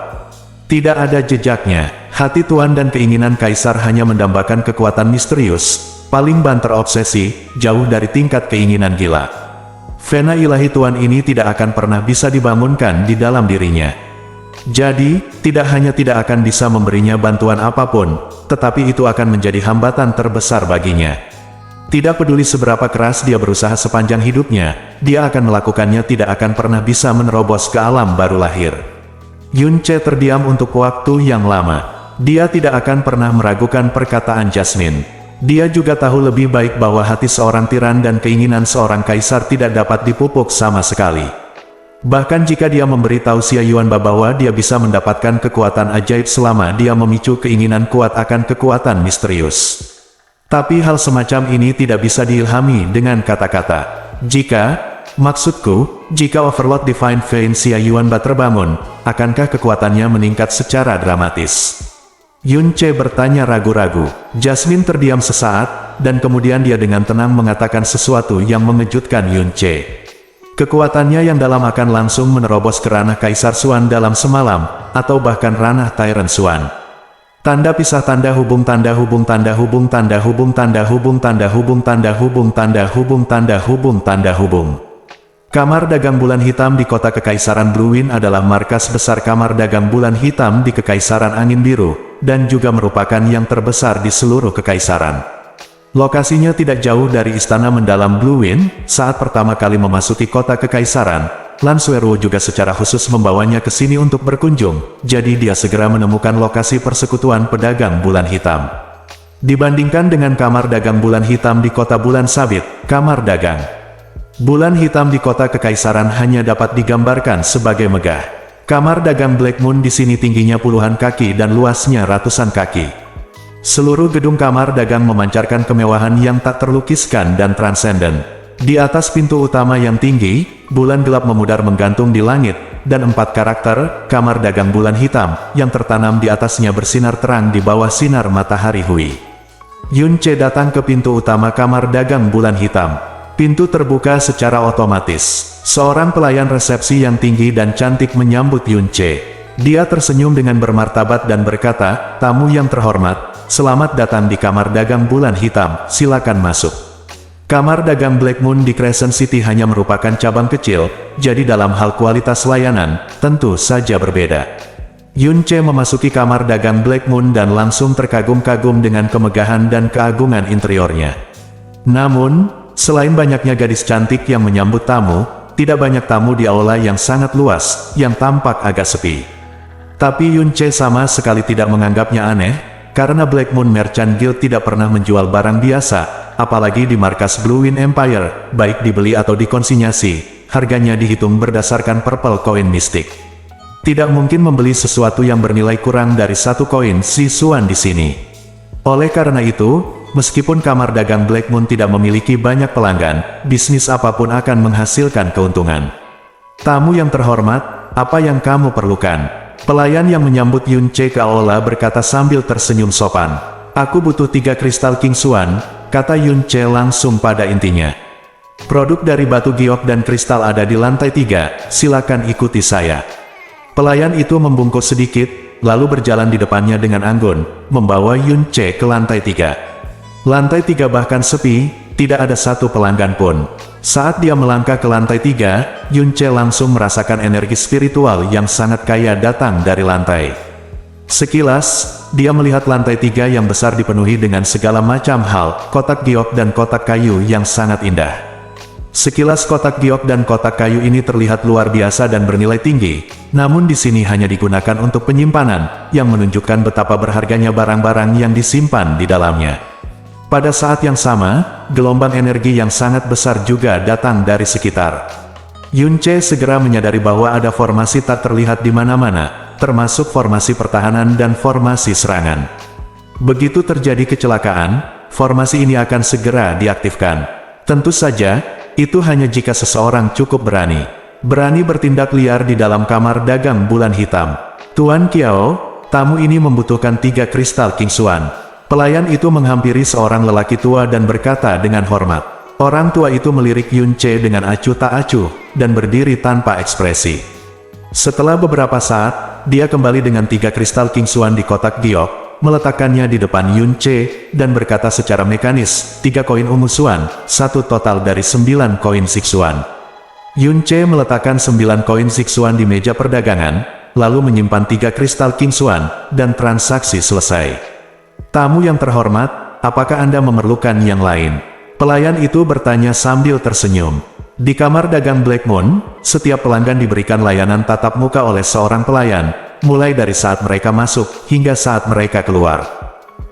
Tidak ada jejaknya. Hati Tuan dan keinginan Kaisar hanya mendambakan kekuatan misterius, paling banter obsesi, jauh dari tingkat keinginan gila. Vena ilahi Tuan ini tidak akan pernah bisa dibangunkan di dalam dirinya. Jadi, tidak hanya tidak akan bisa memberinya bantuan apapun, tetapi itu akan menjadi hambatan terbesar baginya. Tidak peduli seberapa keras dia berusaha sepanjang hidupnya, dia akan melakukannya tidak akan pernah bisa menerobos ke alam baru lahir. Yunce terdiam untuk waktu yang lama. Dia tidak akan pernah meragukan perkataan Jasmine. Dia juga tahu lebih baik bahwa hati seorang tiran dan keinginan seorang kaisar tidak dapat dipupuk sama sekali. Bahkan jika dia memberitahu Xia Yuanba bahwa dia bisa mendapatkan kekuatan ajaib selama dia memicu keinginan kuat akan kekuatan misterius. Tapi hal semacam ini tidak bisa diilhami dengan kata-kata. Maksudku, jika Overlord Divine Vein Xia Yuanba terbangun, akankah kekuatannya meningkat secara dramatis? Yunce bertanya ragu-ragu. Jasmine terdiam sesaat, dan kemudian dia dengan tenang mengatakan sesuatu yang mengejutkan Yunce. Kekuatannya yang dalam akan langsung menerobos ke ranah Kaisar Xuan dalam semalam, atau bahkan ranah Tyrant Xuan. Tanda pisah tanda hubung tanda hubung tanda hubung tanda hubung tanda hubung tanda hubung tanda hubung tanda hubung tanda hubung tanda hubung. Kamar Dagang Bulan Hitam di Kota Kekaisaran Bluewind adalah markas besar Kamar Dagang Bulan Hitam di Kekaisaran Angin Biru, dan juga merupakan yang terbesar di seluruh kekaisaran. Lokasinya tidak jauh dari Istana Mendalam Bluewind. Saat pertama kali memasuki kota kekaisaran, Lan Suerwo juga secara khusus membawanya ke sini untuk berkunjung, jadi dia segera menemukan lokasi persekutuan pedagang bulan hitam. Dibandingkan dengan Kamar Dagang Bulan Hitam di Kota Bulan Sabit, Kamar Dagang Bulan Hitam di Kota Kekaisaran hanya dapat digambarkan sebagai megah. Kamar Dagang Black Moon di sini tingginya puluhan kaki dan luasnya ratusan kaki. Seluruh gedung kamar dagang memancarkan kemewahan yang tak terlukiskan dan transenden. Di atas pintu utama yang tinggi, bulan gelap memudar menggantung di langit, dan 4 karakter, Kamar Dagang Bulan Hitam, yang tertanam di atasnya bersinar terang di bawah sinar matahari Hui. Yunce datang ke pintu utama Kamar Dagang Bulan Hitam. Pintu terbuka secara otomatis. Seorang pelayan resepsi yang tinggi dan cantik menyambut Yunce. Dia tersenyum dengan bermartabat dan berkata, "Tamu yang terhormat, selamat datang di Kamar Dagang Bulan Hitam, silakan masuk." Kamar Dagang Black Moon di Crescent City hanya merupakan cabang kecil, jadi dalam hal kualitas layanan, tentu saja berbeda. Yunce memasuki Kamar Dagang Black Moon dan langsung terkagum-kagum dengan kemegahan dan keagungan interiornya. Namun, selain banyaknya gadis cantik yang menyambut tamu, tidak banyak tamu di aula yang sangat luas, yang tampak agak sepi. Tapi Yunce sama sekali tidak menganggapnya aneh, karena Black Moon Merchant Guild tidak pernah menjual barang biasa, apalagi di markas Bluewind Empire, baik dibeli atau dikonsinyasi, harganya dihitung berdasarkan purple coin mistik. Tidak mungkin membeli sesuatu yang bernilai kurang dari 1 koin si Xuan di sini. Oleh karena itu, meskipun Kamar Dagang Black Moon tidak memiliki banyak pelanggan, bisnis apapun akan menghasilkan keuntungan. "Tamu yang terhormat, apa yang kamu perlukan?" Pelayan yang menyambut Yunce ke aula berkata sambil tersenyum sopan. "Aku butuh 3 kristal King Xuan," kata Yunce langsung pada intinya. "Produk dari batu giok dan kristal ada di lantai 3, silakan ikuti saya." Pelayan itu membungkuk sedikit, lalu berjalan di depannya dengan anggun, membawa Yunce ke lantai 3. Lantai 3 bahkan sepi, tidak ada satu pelanggan pun. Saat dia melangkah ke lantai 3, Yunce langsung merasakan energi spiritual yang sangat kaya datang dari lantai. Sekilas, dia melihat lantai 3 yang besar dipenuhi dengan segala macam hal, kotak giok dan kotak kayu yang sangat indah. Sekilas kotak giok dan kotak kayu ini terlihat luar biasa dan bernilai tinggi, namun di sini hanya digunakan untuk penyimpanan, yang menunjukkan betapa berharganya barang-barang yang disimpan di dalamnya. Pada saat yang sama, gelombang energi yang sangat besar juga datang dari sekitar. Yunce segera menyadari bahwa ada formasi tak terlihat di mana-mana, termasuk formasi pertahanan dan formasi serangan. Begitu terjadi kecelakaan, formasi ini akan segera diaktifkan. Tentu saja, itu hanya jika seseorang cukup berani. Berani bertindak liar di dalam Kamar Dagang Bulan Hitam. "Tuan Kiao, tamu ini membutuhkan 3 kristal King Xuan." Pelayan itu menghampiri seorang lelaki tua dan berkata dengan hormat. Orang tua itu melirik Yunce dengan acuh tak acuh, dan berdiri tanpa ekspresi. Setelah beberapa saat, dia kembali dengan 3 kristal King Xuan di kotak giok, meletakkannya di depan Yun Che, dan berkata secara mekanis, 3 koin ungu Xuan, 1 total dari 9 koin Zixuan. Yun Che meletakkan 9 koin Zixuan di meja perdagangan, lalu menyimpan 3 kristal King Xuan, dan transaksi selesai. Tamu yang terhormat, apakah Anda memerlukan yang lain? Pelayan itu bertanya sambil tersenyum. Di kamar dagang Black Moon, setiap pelanggan diberikan layanan tatap muka oleh seorang pelayan, mulai dari saat mereka masuk, hingga saat mereka keluar.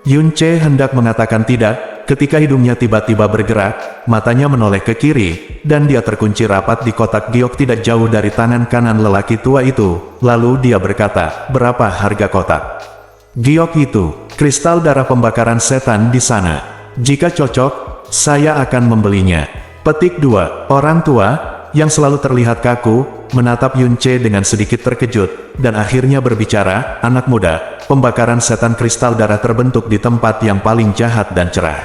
Yun Che hendak mengatakan tidak, ketika hidungnya tiba-tiba bergerak, matanya menoleh ke kiri, dan dia terkunci rapat di kotak giok tidak jauh dari tangan kanan lelaki tua itu, lalu dia berkata, berapa harga kotak? Giok itu, kristal darah pembakaran setan di sana. Jika cocok, saya akan membelinya. Petik 2. Orang tua, yang selalu terlihat kaku, menatap Yun Che dengan sedikit terkejut, dan akhirnya berbicara, anak muda, pembakaran setan kristal darah terbentuk di tempat yang paling jahat dan cerah.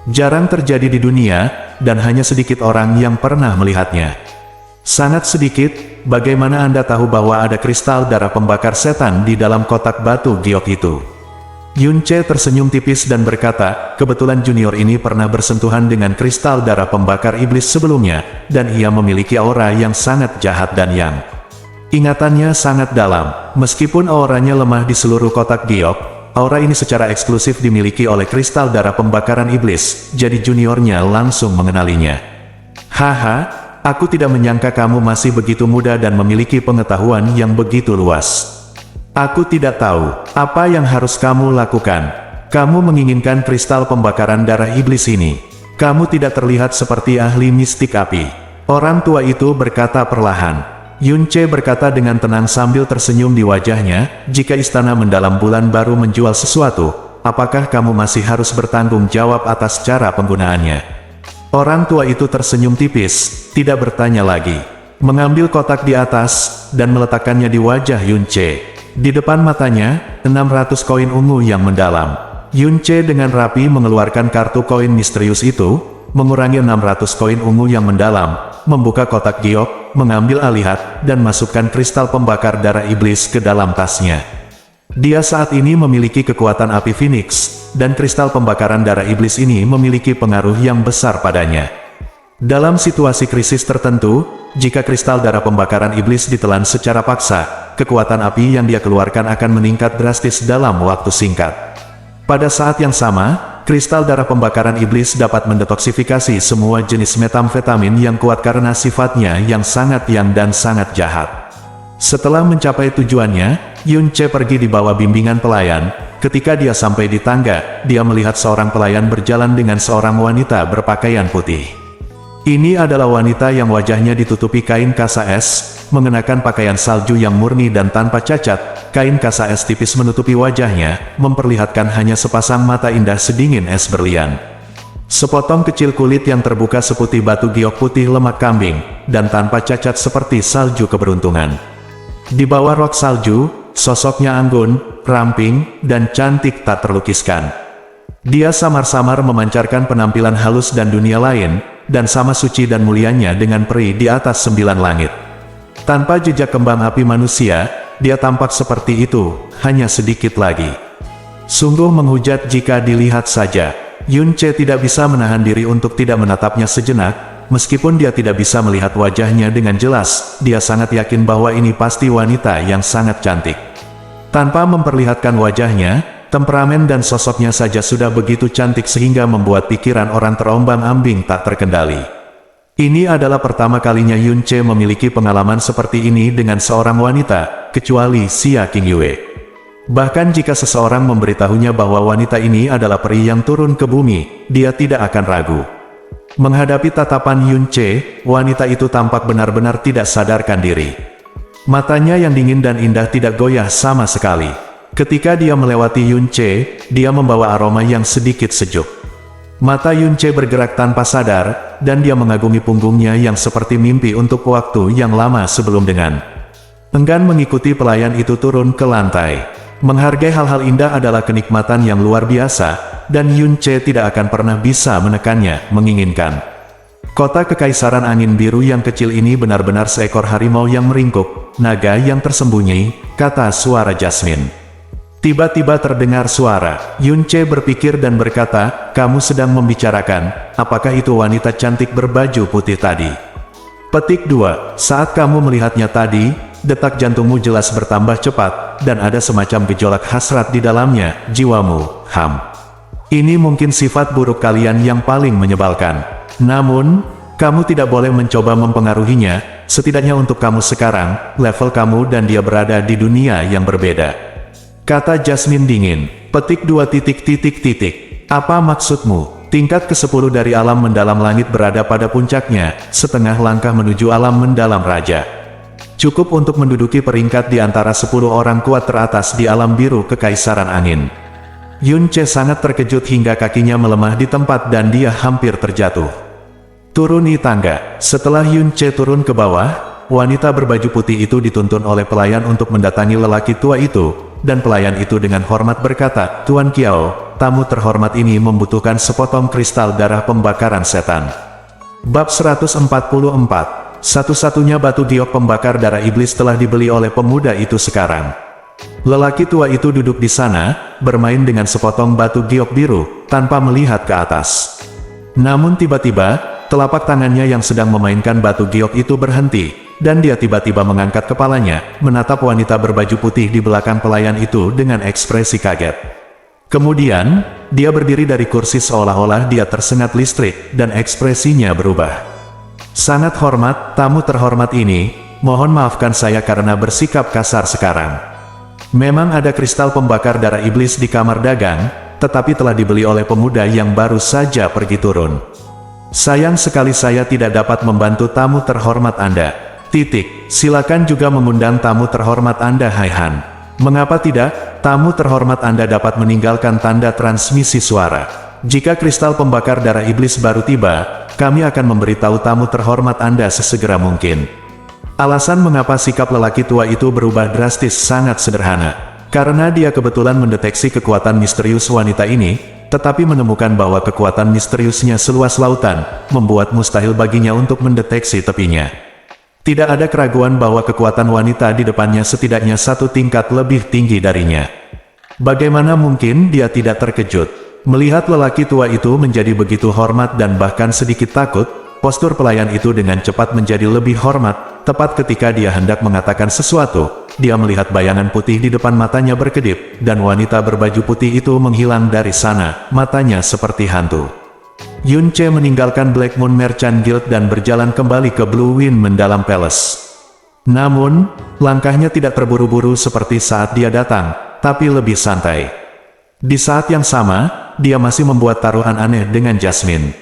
Jarang terjadi di dunia, dan hanya sedikit orang yang pernah melihatnya. Sangat sedikit, bagaimana Anda tahu bahwa ada kristal darah pembakar setan di dalam kotak batu giok itu? Yun Che tersenyum tipis dan berkata, kebetulan junior ini pernah bersentuhan dengan kristal darah pembakar iblis sebelumnya, dan ia memiliki aura yang sangat jahat dan yang ingatannya sangat dalam. Meskipun auranya lemah di seluruh kotak giok, aura ini secara eksklusif dimiliki oleh kristal darah pembakaran iblis, jadi juniornya langsung mengenalinya. Haha, aku tidak menyangka kamu masih begitu muda dan memiliki pengetahuan yang begitu luas. Aku tidak tahu apa yang harus kamu lakukan. Kamu menginginkan kristal pembakaran darah iblis ini. Kamu tidak terlihat seperti ahli mistik api. Orang tua itu berkata perlahan. Yun Che berkata dengan tenang sambil tersenyum di wajahnya, jika istana mendalam bulan baru menjual sesuatu, apakah kamu masih harus bertanggung jawab atas cara penggunaannya? Orang tua itu tersenyum tipis, tidak bertanya lagi. Mengambil kotak di atas, dan meletakkannya di wajah Yun Che. Di depan matanya, 600 koin ungu yang mendalam. Yun Che dengan rapi mengeluarkan kartu koin misterius itu, mengurangi 600 koin ungu yang mendalam, membuka kotak giok, mengambil alihat, dan masukkan kristal pembakar darah iblis ke dalam tasnya. Dia saat ini memiliki kekuatan api Phoenix, dan kristal pembakaran darah iblis ini memiliki pengaruh yang besar padanya. Dalam situasi krisis tertentu, jika kristal darah pembakaran iblis ditelan secara paksa, kekuatan api yang dia keluarkan akan meningkat drastis dalam waktu singkat. Pada saat yang sama, kristal darah pembakaran iblis dapat mendetoksifikasi semua jenis metamfetamin yang kuat karena sifatnya yang sangat dan sangat jahat. Setelah mencapai tujuannya, Yun Che pergi di bawah bimbingan pelayan. Ketika dia sampai di tangga, dia melihat seorang pelayan berjalan dengan seorang wanita berpakaian putih. Ini adalah wanita yang wajahnya ditutupi kain kasa es, mengenakan pakaian salju yang murni dan tanpa cacat. Kain kasa es tipis menutupi wajahnya, memperlihatkan hanya sepasang mata indah sedingin es berlian. Sepotong kecil kulit yang terbuka seputih batu giok putih lemak kambing, dan tanpa cacat seperti salju keberuntungan. Di bawah rok salju, sosoknya anggun, ramping, dan cantik tak terlukiskan. Dia samar-samar memancarkan penampilan halus dan dunia lain, dan sama suci dan mulianya dengan peri di atas 9 langit. Tanpa jejak kembang api manusia, dia tampak seperti itu, hanya sedikit lagi. Sungguh menghujat jika dilihat saja. Yun Che tidak bisa menahan diri untuk tidak menatapnya sejenak, meskipun dia tidak bisa melihat wajahnya dengan jelas, dia sangat yakin bahwa ini pasti wanita yang sangat cantik. Tanpa memperlihatkan wajahnya, temperamen dan sosoknya saja sudah begitu cantik sehingga membuat pikiran orang terombang-ambing tak terkendali. Ini adalah pertama kalinya Yun Che memiliki pengalaman seperti ini dengan seorang wanita, kecuali Xia Qingyue. Bahkan jika seseorang memberitahunya bahwa wanita ini adalah peri yang turun ke bumi, dia tidak akan ragu. Menghadapi tatapan Yun Che, wanita itu tampak benar-benar tidak sadarkan diri. Matanya yang dingin dan indah tidak goyah sama sekali. Ketika dia melewati Yun Che, dia membawa aroma yang sedikit sejuk. Mata Yun Che bergerak tanpa sadar, dan dia mengagumi punggungnya yang seperti mimpi untuk waktu yang lama sebelum dengan enggan mengikuti pelayan itu turun ke lantai. Menghargai hal-hal indah adalah kenikmatan yang luar biasa, dan Yun Che tidak akan pernah bisa menekannya, menginginkan. Kota kekaisaran angin biru yang kecil ini benar-benar seekor harimau yang meringkuk, naga yang tersembunyi, kata suara Jasmine. Tiba-tiba terdengar suara. Yunce berpikir dan berkata, kamu sedang membicarakan, apakah itu wanita cantik berbaju putih tadi? Petik 2. Saat kamu melihatnya tadi, detak jantungmu jelas bertambah cepat, dan ada semacam gejolak hasrat di dalamnya, jiwamu, Ini mungkin sifat buruk kalian yang paling menyebalkan. Namun, kamu tidak boleh mencoba mempengaruhinya, setidaknya untuk kamu sekarang, level kamu dan dia berada di dunia yang berbeda. Kata Jasmine dingin. Petik 2. Apa maksudmu? Tingkat ke-10 dari alam mendalam langit berada pada puncaknya, setengah langkah menuju alam mendalam raja. Cukup untuk menduduki peringkat di antara 10 orang kuat teratas di alam biru kekaisaran angin. Yunce sangat terkejut hingga kakinya melemah di tempat dan dia hampir terjatuh. Turuni tangga. Setelah Yunce turun ke bawah, wanita berbaju putih itu dituntun oleh pelayan untuk mendatangi lelaki tua itu, dan pelayan itu dengan hormat berkata, Tuan Kiao, tamu terhormat ini membutuhkan sepotong kristal darah pembakaran setan. Bab 144. Satu-satunya batu giok pembakar darah iblis telah dibeli oleh pemuda itu sekarang. Lelaki tua itu duduk di sana, bermain dengan sepotong batu giok biru, tanpa melihat ke atas. Namun tiba-tiba, telapak tangannya yang sedang memainkan batu giok itu berhenti, dan dia tiba-tiba mengangkat kepalanya, menatap wanita berbaju putih di belakang pelayan itu dengan ekspresi kaget. Kemudian, dia berdiri dari kursi seolah-olah dia tersengat listrik, dan ekspresinya berubah. Sangat hormat, tamu terhormat ini, mohon maafkan saya karena bersikap kasar sekarang. Memang ada kristal pembakar darah iblis di kamar dagang, tetapi telah dibeli oleh pemuda yang baru saja pergi turun. Sayang sekali saya tidak dapat membantu tamu terhormat Anda. Silakan juga mengundang tamu terhormat Anda, Hai Han. Mengapa tidak? Tamu terhormat Anda dapat meninggalkan tanda transmisi suara. Jika kristal pembakar darah iblis baru tiba, kami akan memberitahu tamu terhormat Anda sesegera mungkin. Alasan mengapa sikap lelaki tua itu berubah drastis sangat sederhana. Karena dia kebetulan mendeteksi kekuatan misterius wanita ini, tetapi menemukan bahwa kekuatan misteriusnya seluas lautan, membuat mustahil baginya untuk mendeteksi tepinya. Tidak ada keraguan bahwa kekuatan wanita di depannya setidaknya satu tingkat lebih tinggi darinya. Bagaimana mungkin dia tidak terkejut? Melihat lelaki tua itu menjadi begitu hormat dan bahkan sedikit takut, postur pelayan itu dengan cepat menjadi lebih hormat. Tepat ketika dia hendak mengatakan sesuatu, dia melihat bayangan putih di depan matanya berkedip, dan wanita berbaju putih itu menghilang dari sana, matanya seperti hantu. Yunce meninggalkan Black Moon Merchant Guild dan berjalan kembali ke Blue Wind Mendalam Palace. Namun, langkahnya tidak terburu-buru seperti saat dia datang, tapi lebih santai. Di saat yang sama, dia masih membuat taruhan aneh dengan Jasmine.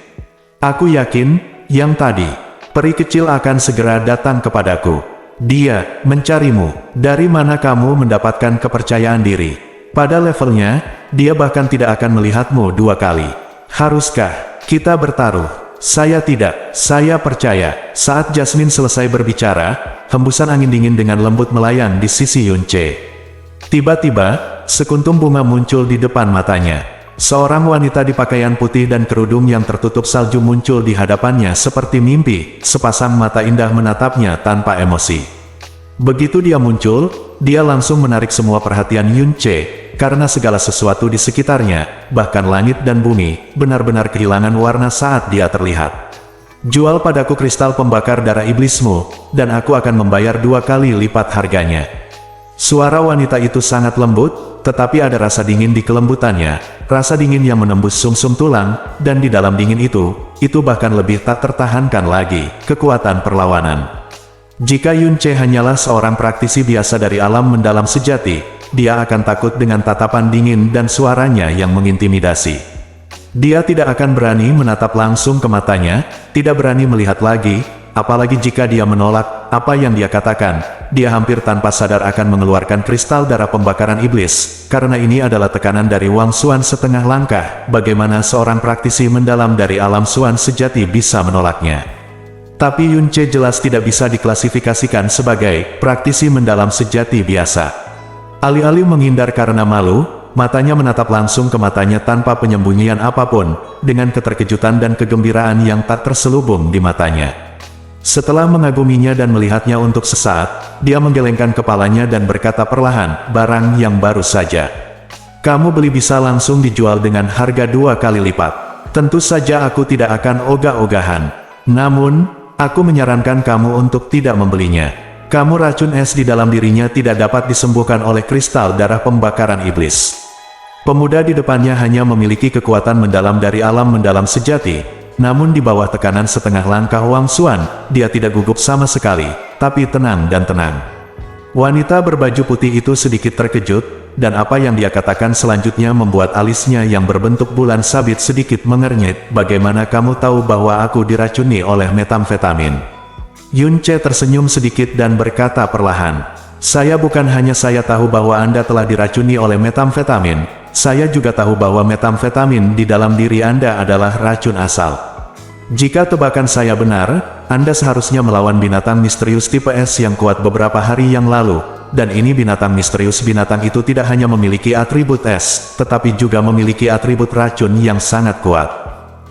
Aku yakin, yang tadi, peri kecil akan segera datang kepadaku. Dia mencarimu. Dari mana kamu mendapatkan kepercayaan diri? Pada levelnya, dia bahkan tidak akan melihatmu dua kali. Haruskah kita bertaruh? Saya tidak, saya percaya. Saat Jasmine selesai berbicara, hembusan angin dingin dengan lembut melayang di sisi Yunce. Tiba-tiba, sekuntum bunga muncul di depan matanya. Seorang wanita di pakaian putih dan kerudung yang tertutup salju muncul di hadapannya seperti mimpi, sepasang mata indah menatapnya tanpa emosi. Begitu dia muncul, dia langsung menarik semua perhatian Yunce, karena segala sesuatu di sekitarnya, bahkan langit dan bumi, benar-benar kehilangan warna saat dia terlihat. Jual padaku kristal pembakar darah iblismu, dan aku akan membayar 2 kali lipat harganya. Suara wanita itu sangat lembut, tetapi ada rasa dingin di kelembutannya, rasa dingin yang menembus sumsum tulang, dan di dalam dingin itu bahkan lebih tak tertahankan lagi, kekuatan perlawanan. Jika Yunce hanyalah seorang praktisi biasa dari alam mendalam sejati, dia akan takut dengan tatapan dingin dan suaranya yang mengintimidasi. Dia tidak akan berani menatap langsung ke matanya, tidak berani melihat lagi, apalagi jika dia menolak apa yang dia katakan. Dia hampir tanpa sadar akan mengeluarkan kristal darah pembakaran iblis, karena ini adalah tekanan dari Wang Xuan setengah langkah. Bagaimana seorang praktisi mendalam dari alam Xuan sejati bisa menolaknya? Tapi Yunce jelas tidak bisa diklasifikasikan sebagai praktisi mendalam sejati biasa. Alih-alih menghindar karena malu, matanya menatap langsung ke matanya tanpa penyembunyian apapun, dengan keterkejutan dan kegembiraan yang tak terselubung di matanya. Setelah mengaguminya dan melihatnya untuk sesaat, dia menggelengkan kepalanya dan berkata perlahan, barang yang baru saja. Kamu beli bisa langsung dijual dengan harga 2 kali lipat. Tentu saja aku tidak akan ogah-ogahan. Namun, aku menyarankan kamu untuk tidak membelinya. Kamu racun es di dalam dirinya tidak dapat disembuhkan oleh kristal darah pembakaran iblis. Pemuda di depannya hanya memiliki kekuatan mendalam dari alam mendalam sejati. Namun di bawah tekanan setengah langkah Wang Xuan, dia tidak gugup sama sekali, tapi tenang dan tenang. Wanita berbaju putih itu sedikit terkejut, dan apa yang dia katakan selanjutnya membuat alisnya yang berbentuk bulan sabit sedikit mengernyit. Bagaimana kamu tahu bahwa aku diracuni oleh metamfetamin? Yun Ce tersenyum sedikit dan berkata perlahan, saya bukan hanya saya tahu bahwa Anda telah diracuni oleh metamfetamin, saya juga tahu bahwa metamfetamin di dalam diri Anda adalah racun asal. Jika tebakan saya benar, Anda seharusnya melawan binatang misterius tipe S yang kuat beberapa hari yang lalu, dan ini binatang misterius. Binatang itu tidak hanya memiliki atribut S, tetapi juga memiliki atribut racun yang sangat kuat.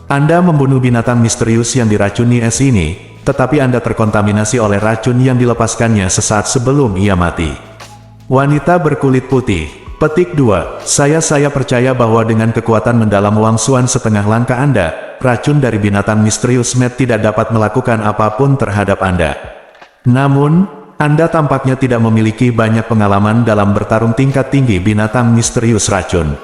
Anda membunuh binatang misterius yang diracuni S ini, tetapi Anda terkontaminasi oleh racun yang dilepaskannya sesaat sebelum ia mati. Wanita berkulit putih. Petik 2. Saya percaya bahwa dengan kekuatan mendalam Wang Xuan setengah langkah Anda, racun dari binatang misterius Met tidak dapat melakukan apapun terhadap Anda. Namun, Anda tampaknya tidak memiliki banyak pengalaman dalam bertarung tingkat tinggi binatang misterius racun.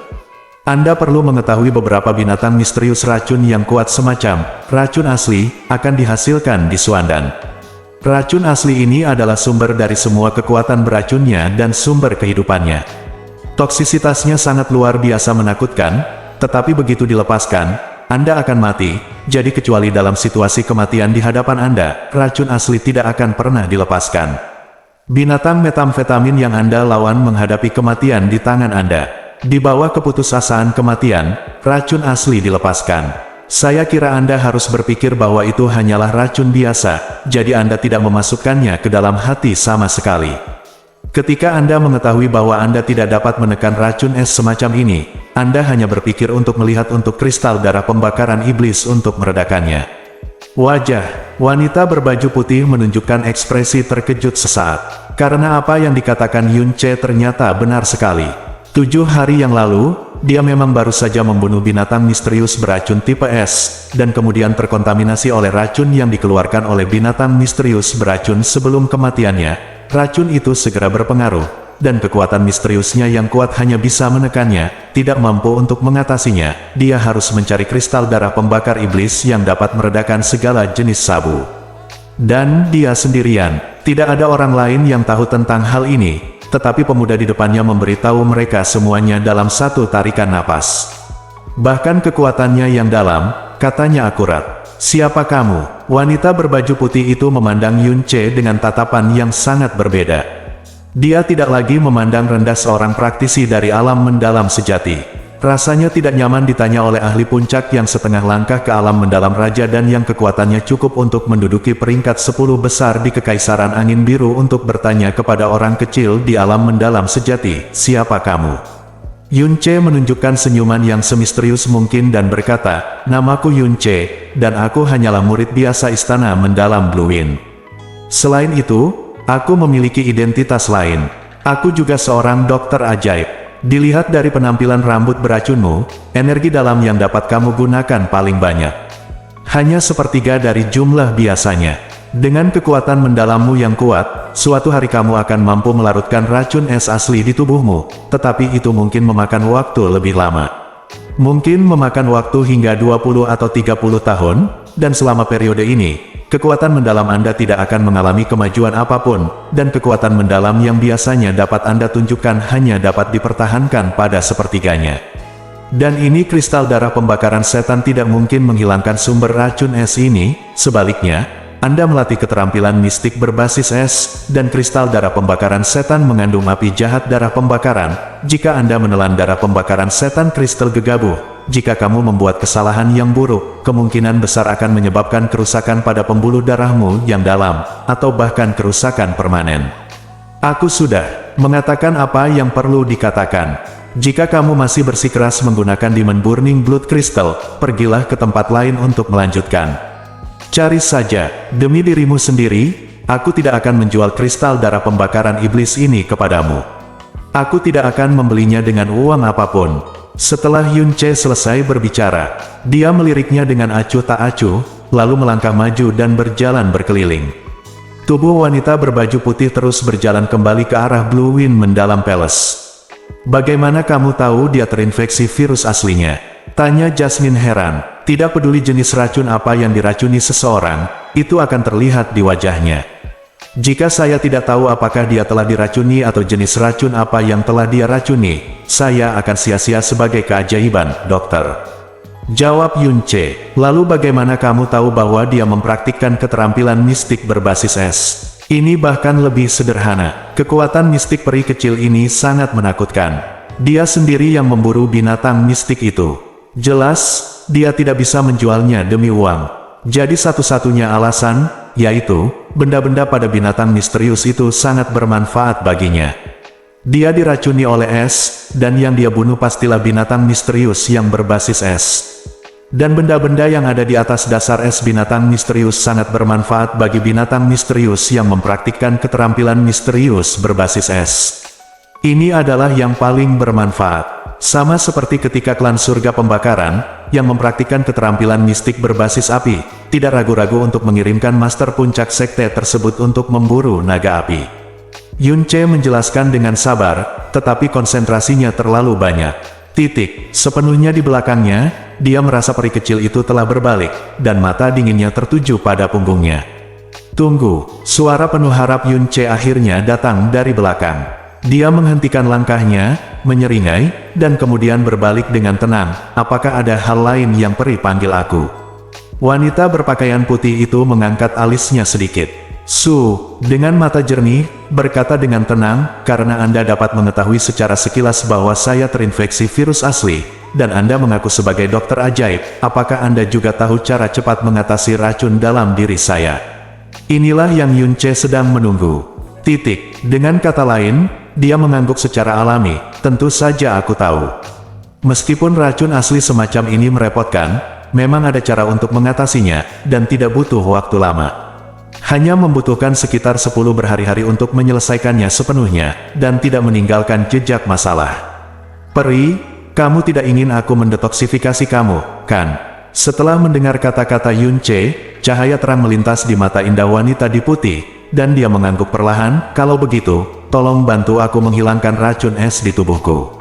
Anda perlu mengetahui beberapa binatang misterius racun yang kuat semacam racun asli akan dihasilkan di Xuandan. Racun asli ini adalah sumber dari semua kekuatan beracunnya dan sumber kehidupannya. Toksisitasnya sangat luar biasa menakutkan, tetapi begitu dilepaskan, Anda akan mati. Jadi kecuali dalam situasi kematian di hadapan Anda, racun asli tidak akan pernah dilepaskan. Binatang metamfetamin yang Anda lawan menghadapi kematian di tangan Anda. Di bawah keputusasaan kematian, racun asli dilepaskan. Saya kira Anda harus berpikir bahwa itu hanyalah racun biasa, jadi Anda tidak memasukkannya ke dalam hati sama sekali. Ketika Anda mengetahui bahwa Anda tidak dapat menekan racun es semacam ini, Anda hanya berpikir untuk melihat untuk kristal darah pembakaran iblis untuk meredakannya. Wajah wanita berbaju putih menunjukkan ekspresi terkejut sesaat, karena apa yang dikatakan Yun Ce ternyata benar sekali. 7 hari yang lalu, dia memang baru saja membunuh binatang misterius beracun tipe S, dan kemudian terkontaminasi oleh racun yang dikeluarkan oleh binatang misterius beracun sebelum kematiannya. Racun itu segera berpengaruh, dan kekuatan misteriusnya yang kuat hanya bisa menekannya, tidak mampu untuk mengatasinya. Dia harus mencari kristal darah pembakar iblis yang dapat meredakan segala jenis sabu. Dan dia sendirian, tidak ada orang lain yang tahu tentang hal ini, tetapi pemuda di depannya memberitahu mereka semuanya dalam satu tarikan napas. Bahkan kekuatannya yang dalam, katanya akurat. Siapa kamu? Wanita berbaju putih itu memandang Yun Ce dengan tatapan yang sangat berbeda. Dia tidak lagi memandang rendah seorang praktisi dari alam mendalam sejati. Rasanya tidak nyaman ditanya oleh ahli puncak yang setengah langkah ke alam mendalam raja dan yang kekuatannya cukup untuk menduduki peringkat 10 besar di Kekaisaran Angin Biru untuk bertanya kepada orang kecil di alam mendalam sejati, siapa kamu? Yun Ce menunjukkan senyuman yang semisterius mungkin dan berkata, namaku Yun Ce, dan aku hanyalah murid biasa istana mendalam Blue Wind. Selain itu, aku memiliki identitas lain. Aku juga seorang dokter ajaib. Dilihat dari penampilan rambut beracunmu, energi dalam yang dapat kamu gunakan paling banyak. Hanya sepertiga dari jumlah biasanya. Dengan kekuatan mendalammu yang kuat, suatu hari kamu akan mampu melarutkan racun es asli di tubuhmu, tetapi itu mungkin memakan waktu lebih lama. Mungkin memakan waktu hingga 20 atau 30 tahun, dan selama periode ini, kekuatan mendalam Anda tidak akan mengalami kemajuan apapun, dan kekuatan mendalam yang biasanya dapat Anda tunjukkan hanya dapat dipertahankan pada sepertiganya. Dan ini kristal darah pembakaran setan tidak mungkin menghilangkan sumber racun es ini, sebaliknya, Anda melatih keterampilan mistik berbasis es, dan kristal darah pembakaran setan mengandung api jahat darah pembakaran. Jika Anda menelan darah pembakaran setan kristal gegabah, jika kamu membuat kesalahan yang buruk, kemungkinan besar akan menyebabkan kerusakan pada pembuluh darahmu yang dalam, atau bahkan kerusakan permanen. Aku sudah mengatakan apa yang perlu dikatakan. Jika kamu masih bersikeras menggunakan Demon Burning Blood Crystal, pergilah ke tempat lain untuk melanjutkan. Cari saja, demi dirimu sendiri, aku tidak akan menjual kristal darah pembakaran iblis ini kepadamu. Aku tidak akan membelinya dengan uang apapun. Setelah Yun Ce selesai berbicara, dia meliriknya dengan acuh tak acuh, lalu melangkah maju dan berjalan berkeliling. Tubuh wanita berbaju putih terus berjalan kembali ke arah Blue Wind Mendalam Palace. Bagaimana kamu tahu dia terinfeksi virus aslinya? Tanya Jasmine heran. Tidak peduli jenis racun apa yang diracuni seseorang, itu akan terlihat di wajahnya. Jika saya tidak tahu apakah dia telah diracuni atau jenis racun apa yang telah dia racuni, saya akan sia-sia sebagai keajaiban, dokter. Jawab Yun Ce. Lalu bagaimana kamu tahu bahwa dia mempraktikkan keterampilan mistik berbasis es? Ini bahkan lebih sederhana. Kekuatan mistik peri kecil ini sangat menakutkan. Dia sendiri yang memburu binatang mistik itu. Jelas, dia tidak bisa menjualnya demi uang. Jadi satu-satunya alasan, yaitu, benda-benda pada binatang misterius itu sangat bermanfaat baginya. Dia diracuni oleh es, dan yang dia bunuh pastilah binatang misterius yang berbasis es. Dan benda-benda yang ada di atas dasar es binatang misterius sangat bermanfaat bagi binatang misterius yang mempraktikkan keterampilan misterius berbasis es. Ini adalah yang paling bermanfaat. Sama seperti ketika klan surga pembakaran, yang mempraktikkan keterampilan mistik berbasis api, tidak ragu-ragu untuk mengirimkan master puncak sekte tersebut untuk memburu naga api. Yun Ce menjelaskan dengan sabar, tetapi konsentrasinya terlalu banyak. Sepenuhnya di belakangnya, dia merasa peri kecil itu telah berbalik, dan mata dinginnya tertuju pada punggungnya. Tunggu, suara penuh harap Yun Ce akhirnya datang dari belakang. Dia menghentikan langkahnya, menyeringai, dan kemudian berbalik dengan tenang. Apakah ada hal lain yang peri panggil aku? Wanita berpakaian putih itu mengangkat alisnya sedikit. Dengan mata jernih, berkata dengan tenang, karena Anda dapat mengetahui secara sekilas bahwa saya terinfeksi virus asli, dan Anda mengaku sebagai dokter ajaib, apakah Anda juga tahu cara cepat mengatasi racun dalam diri saya? Inilah yang Yun Ce sedang menunggu. Dengan kata lain, dia mengangguk secara alami, tentu saja aku tahu. Meskipun racun asli semacam ini merepotkan, memang ada cara untuk mengatasinya, dan tidak butuh waktu lama. Hanya membutuhkan sekitar 10 berhari-hari untuk menyelesaikannya sepenuhnya, dan tidak meninggalkan jejak masalah. Peri, kamu tidak ingin aku mendetoksifikasi kamu, kan? Setelah mendengar kata-kata Yun Ce, cahaya terang melintas di mata indah wanita di putih, dan dia mengangguk perlahan, kalau begitu, tolong bantu aku menghilangkan racun es di tubuhku.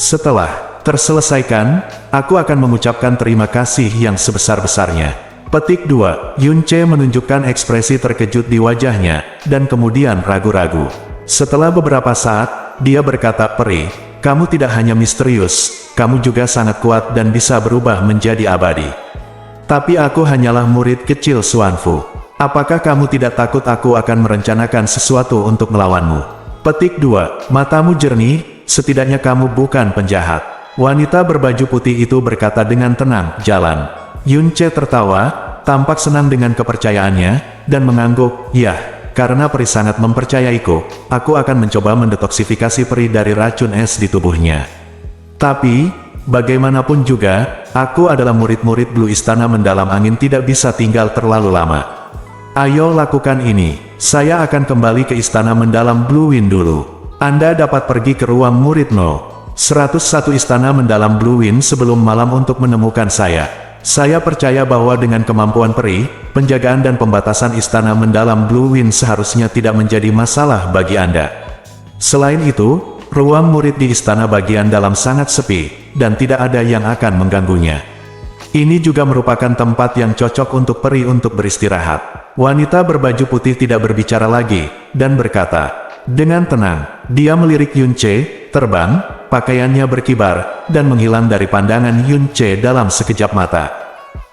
Setelah terselesaikan, aku akan mengucapkan terima kasih yang sebesar-besarnya. Petik 2. Yun Ce menunjukkan ekspresi terkejut di wajahnya, dan kemudian ragu-ragu. Setelah beberapa saat, dia berkata, Peri, kamu tidak hanya misterius, kamu juga sangat kuat dan bisa berubah menjadi abadi. Tapi aku hanyalah murid kecil Xuanfu. Apakah kamu tidak takut aku akan merencanakan sesuatu untuk melawanmu? Petik 2. Matamu jernih, setidaknya kamu bukan penjahat. Wanita berbaju putih itu berkata dengan tenang, jalan. Yun Ce tertawa, tampak senang dengan kepercayaannya, dan mengangguk, ya, karena peri sangat mempercayaiku, aku akan mencoba mendetoksifikasi peri dari racun es di tubuhnya. Tapi, bagaimanapun juga, aku adalah murid-murid Blue Istana Mendalam Angin tidak bisa tinggal terlalu lama. Ayo lakukan ini, saya akan kembali ke Istana Mendalam Blue Wind dulu. Anda dapat pergi ke ruang murid No. 101 Istana Mendalam Blue Wind sebelum malam untuk menemukan saya. Saya percaya bahwa dengan kemampuan peri, penjagaan dan pembatasan Istana Mendalam Blue Wind seharusnya tidak menjadi masalah bagi Anda. Selain itu, ruang murid di Istana bagian dalam sangat sepi, dan tidak ada yang akan mengganggunya. Ini juga merupakan tempat yang cocok untuk peri untuk beristirahat. Wanita berbaju putih tidak berbicara lagi, dan berkata, dengan tenang, dia melirik Yun Ce, terbang, pakaiannya berkibar, dan menghilang dari pandangan Yun Ce dalam sekejap mata.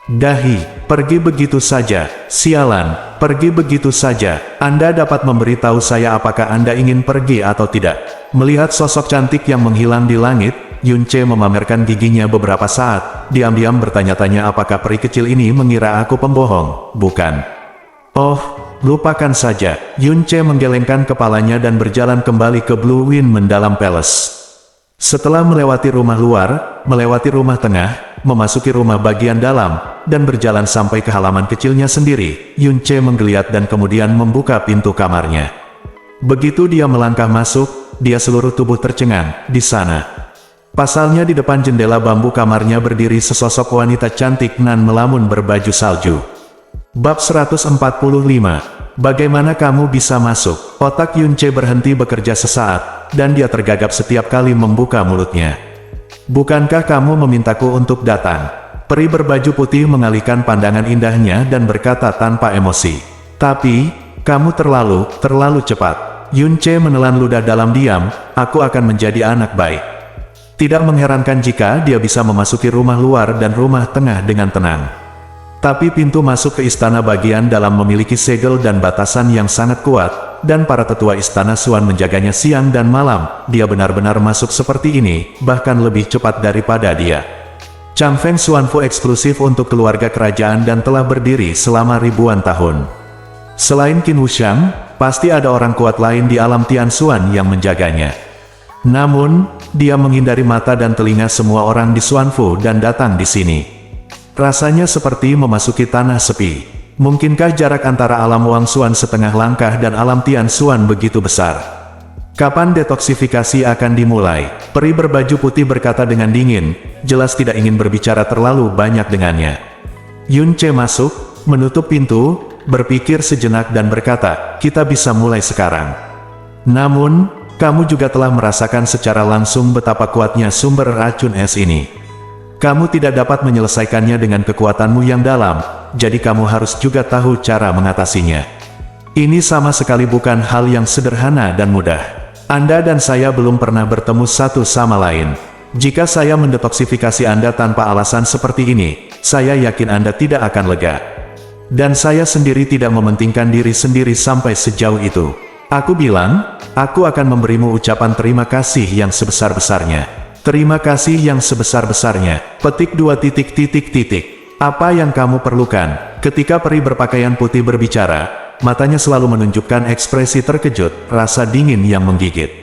Dahi, pergi begitu saja, sialan, pergi begitu saja, Anda dapat memberitahu saya apakah Anda ingin pergi atau tidak. Melihat sosok cantik yang menghilang di langit, Yun Ce memamerkan giginya beberapa saat, diam-diam bertanya-tanya apakah peri kecil ini mengira aku pembohong, bukan. Oh, lupakan saja. Yun Ce menggelengkan kepalanya dan berjalan kembali ke Blue Wind Mendalam Palace. Setelah melewati rumah luar, melewati rumah tengah, memasuki rumah bagian dalam, dan berjalan sampai ke halaman kecilnya sendiri. Yun Che menggeliat dan kemudian membuka pintu kamarnya. Begitu dia melangkah masuk, dia seluruh tubuh tercengang. Di sana, pasalnya di depan jendela bambu kamarnya berdiri sesosok wanita cantik nan melamun berbaju salju. Bab 145. Bagaimana kamu bisa masuk? Otak Yun Che berhenti bekerja sesaat, dan dia tergagap setiap kali membuka mulutnya. Bukankah kamu memintaku untuk datang? Peri berbaju putih mengalihkan pandangan indahnya dan berkata tanpa emosi. Tapi, kamu terlalu cepat. Yun Che menelan ludah dalam diam. Aku akan menjadi anak baik. Tidak mengherankan jika dia bisa memasuki rumah luar dan rumah tengah dengan tenang. Tapi pintu masuk ke istana bagian dalam memiliki segel dan batasan yang sangat kuat, dan para tetua istana Xuan menjaganya siang dan malam. Dia benar-benar masuk seperti ini, bahkan lebih cepat daripada dia. Changfeng Xuanfu eksklusif untuk keluarga kerajaan dan telah berdiri selama ribuan tahun. Selain Qin Wuxiang, pasti ada orang kuat lain di alam Tianxuan yang menjaganya. Namun, dia menghindari mata dan telinga semua orang di Xuanfu dan datang di sini. Rasanya seperti memasuki tanah sepi. Mungkinkah jarak antara alam Wang Xuan setengah langkah dan alam Tianxuan begitu besar? Kapan detoksifikasi akan dimulai? Peri berbaju putih berkata dengan dingin, jelas tidak ingin berbicara terlalu banyak dengannya. Yun Che masuk, menutup pintu, berpikir sejenak dan berkata, kita bisa mulai sekarang. Namun, kamu juga telah merasakan secara langsung betapa kuatnya sumber racun es ini. Kamu tidak dapat menyelesaikannya dengan kekuatanmu yang dalam, jadi kamu harus juga tahu cara mengatasinya. Ini sama sekali bukan hal yang sederhana dan mudah. Anda dan saya belum pernah bertemu satu sama lain. Jika saya mendetoksifikasi Anda tanpa alasan seperti ini, saya yakin Anda tidak akan lega. Dan saya sendiri tidak mementingkan diri sendiri sampai sejauh itu. Aku bilang, aku akan memberimu ucapan terima kasih yang sebesar-besarnya. Terima kasih yang sebesar-besarnya. Petik 2. Apa yang kamu perlukan? Ketika peri berpakaian putih berbicara, matanya selalu menunjukkan ekspresi terkejut, rasa dingin yang menggigit.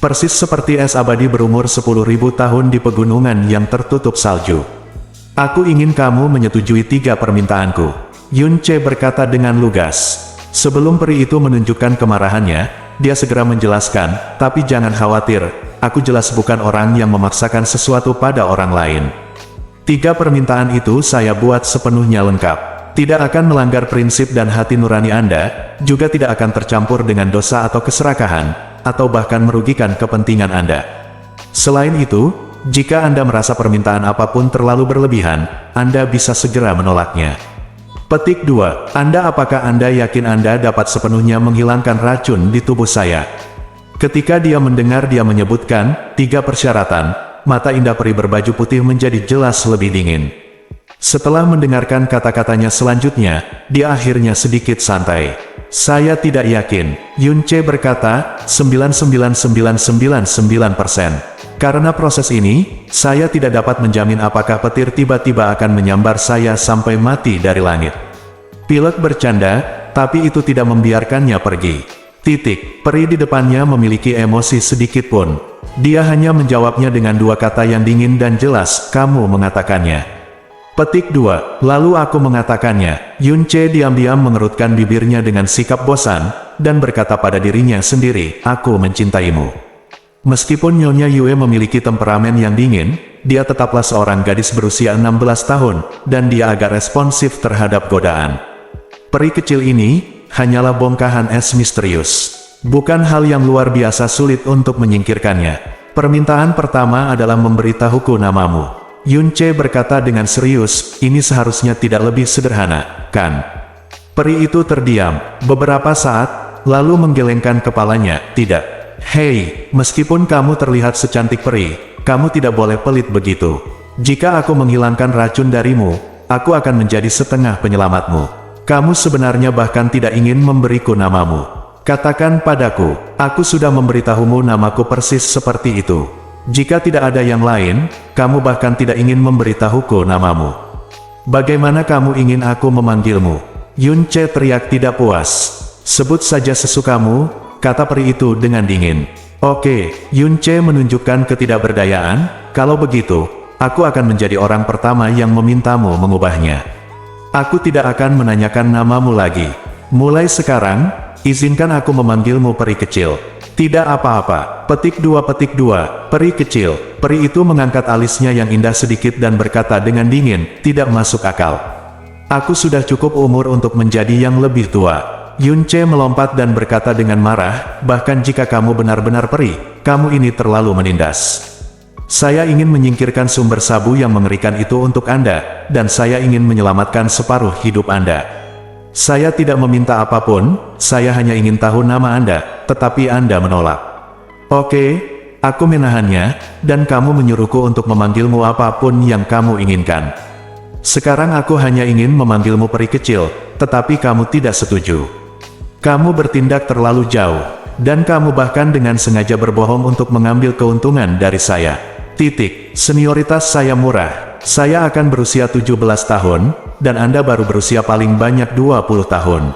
Persis seperti es abadi berumur 10.000 tahun di pegunungan yang tertutup salju. Aku ingin kamu menyetujui 3 permintaanku. Yun Che berkata dengan lugas. Sebelum peri itu menunjukkan kemarahannya, dia segera menjelaskan, tapi jangan khawatir, aku jelas bukan orang yang memaksakan sesuatu pada orang lain. 3 permintaan itu saya buat sepenuhnya lengkap. Tidak akan melanggar prinsip dan hati nurani Anda, juga tidak akan tercampur dengan dosa atau keserakahan, atau bahkan merugikan kepentingan Anda. Selain itu, jika Anda merasa permintaan apapun terlalu berlebihan, Anda bisa segera menolaknya. Petik 2. Apakah Anda yakin Anda dapat sepenuhnya menghilangkan racun di tubuh saya? Ketika dia mendengar dia menyebutkan 3 persyaratan, mata indah peri berbaju putih menjadi jelas lebih dingin. Setelah mendengarkan kata-katanya selanjutnya, dia akhirnya sedikit santai. Saya tidak yakin, Yun Che berkata, 99,999%. Karena proses ini, saya tidak dapat menjamin apakah petir tiba-tiba akan menyambar saya sampai mati dari langit. Pilek bercanda, tapi itu tidak membiarkannya pergi. Peri di depannya memiliki emosi sedikit pun. Dia hanya menjawabnya dengan 2 kata yang dingin dan jelas, kamu mengatakannya. Petik 2. Lalu aku mengatakannya. Yun Che diam-diam mengerutkan bibirnya dengan sikap bosan, dan berkata pada dirinya sendiri, aku mencintaimu. Meskipun Nyonya Yue memiliki temperamen yang dingin, dia tetaplah seorang gadis berusia 16 tahun, dan dia agak responsif terhadap godaan. Peri kecil ini, hanyalah bongkahan es misterius. Bukan hal yang luar biasa sulit untuk menyingkirkannya. Permintaan pertama adalah memberitahuku namamu. Yun Che berkata dengan serius, ini seharusnya tidak lebih sederhana, kan? Peri itu terdiam, beberapa saat, lalu menggelengkan kepalanya, tidak. Hei, meskipun kamu terlihat secantik peri, kamu tidak boleh pelit begitu. Jika aku menghilangkan racun darimu, aku akan menjadi setengah penyelamatmu. Kamu sebenarnya bahkan tidak ingin memberiku namamu. Katakan padaku, aku sudah memberitahumu namaku persis seperti itu. Jika tidak ada yang lain, kamu bahkan tidak ingin memberitahuku namamu. Bagaimana kamu ingin aku memanggilmu? Yun Che teriak tidak puas. Sebut saja sesukamu, kata peri itu dengan dingin. Oke, Yun Che menunjukkan ketidakberdayaan, kalau begitu, aku akan menjadi orang pertama yang memintamu mengubahnya. Aku tidak akan menanyakan namamu lagi. Mulai sekarang, izinkan aku memanggilmu peri kecil. Tidak apa-apa. Petik 2, peri kecil. Peri itu mengangkat alisnya yang indah sedikit dan berkata dengan dingin, tidak masuk akal. Aku sudah cukup umur untuk menjadi yang lebih tua. Yunce melompat dan berkata dengan marah, bahkan jika kamu benar-benar peri, kamu ini terlalu menindas. Saya ingin menyingkirkan sumber sabu yang mengerikan itu untuk Anda, dan saya ingin menyelamatkan separuh hidup Anda. Saya tidak meminta apapun, saya hanya ingin tahu nama Anda, tetapi Anda menolak. Oke, aku menahannya, dan kamu menyuruhku untuk memanggilmu apapun yang kamu inginkan. Sekarang aku hanya ingin memanggilmu peri kecil, tetapi kamu tidak setuju. Kamu bertindak terlalu jauh, dan kamu bahkan dengan sengaja berbohong untuk mengambil keuntungan dari saya. Senioritas saya murah. Saya akan berusia 17 tahun, dan Anda baru berusia paling banyak 20 tahun.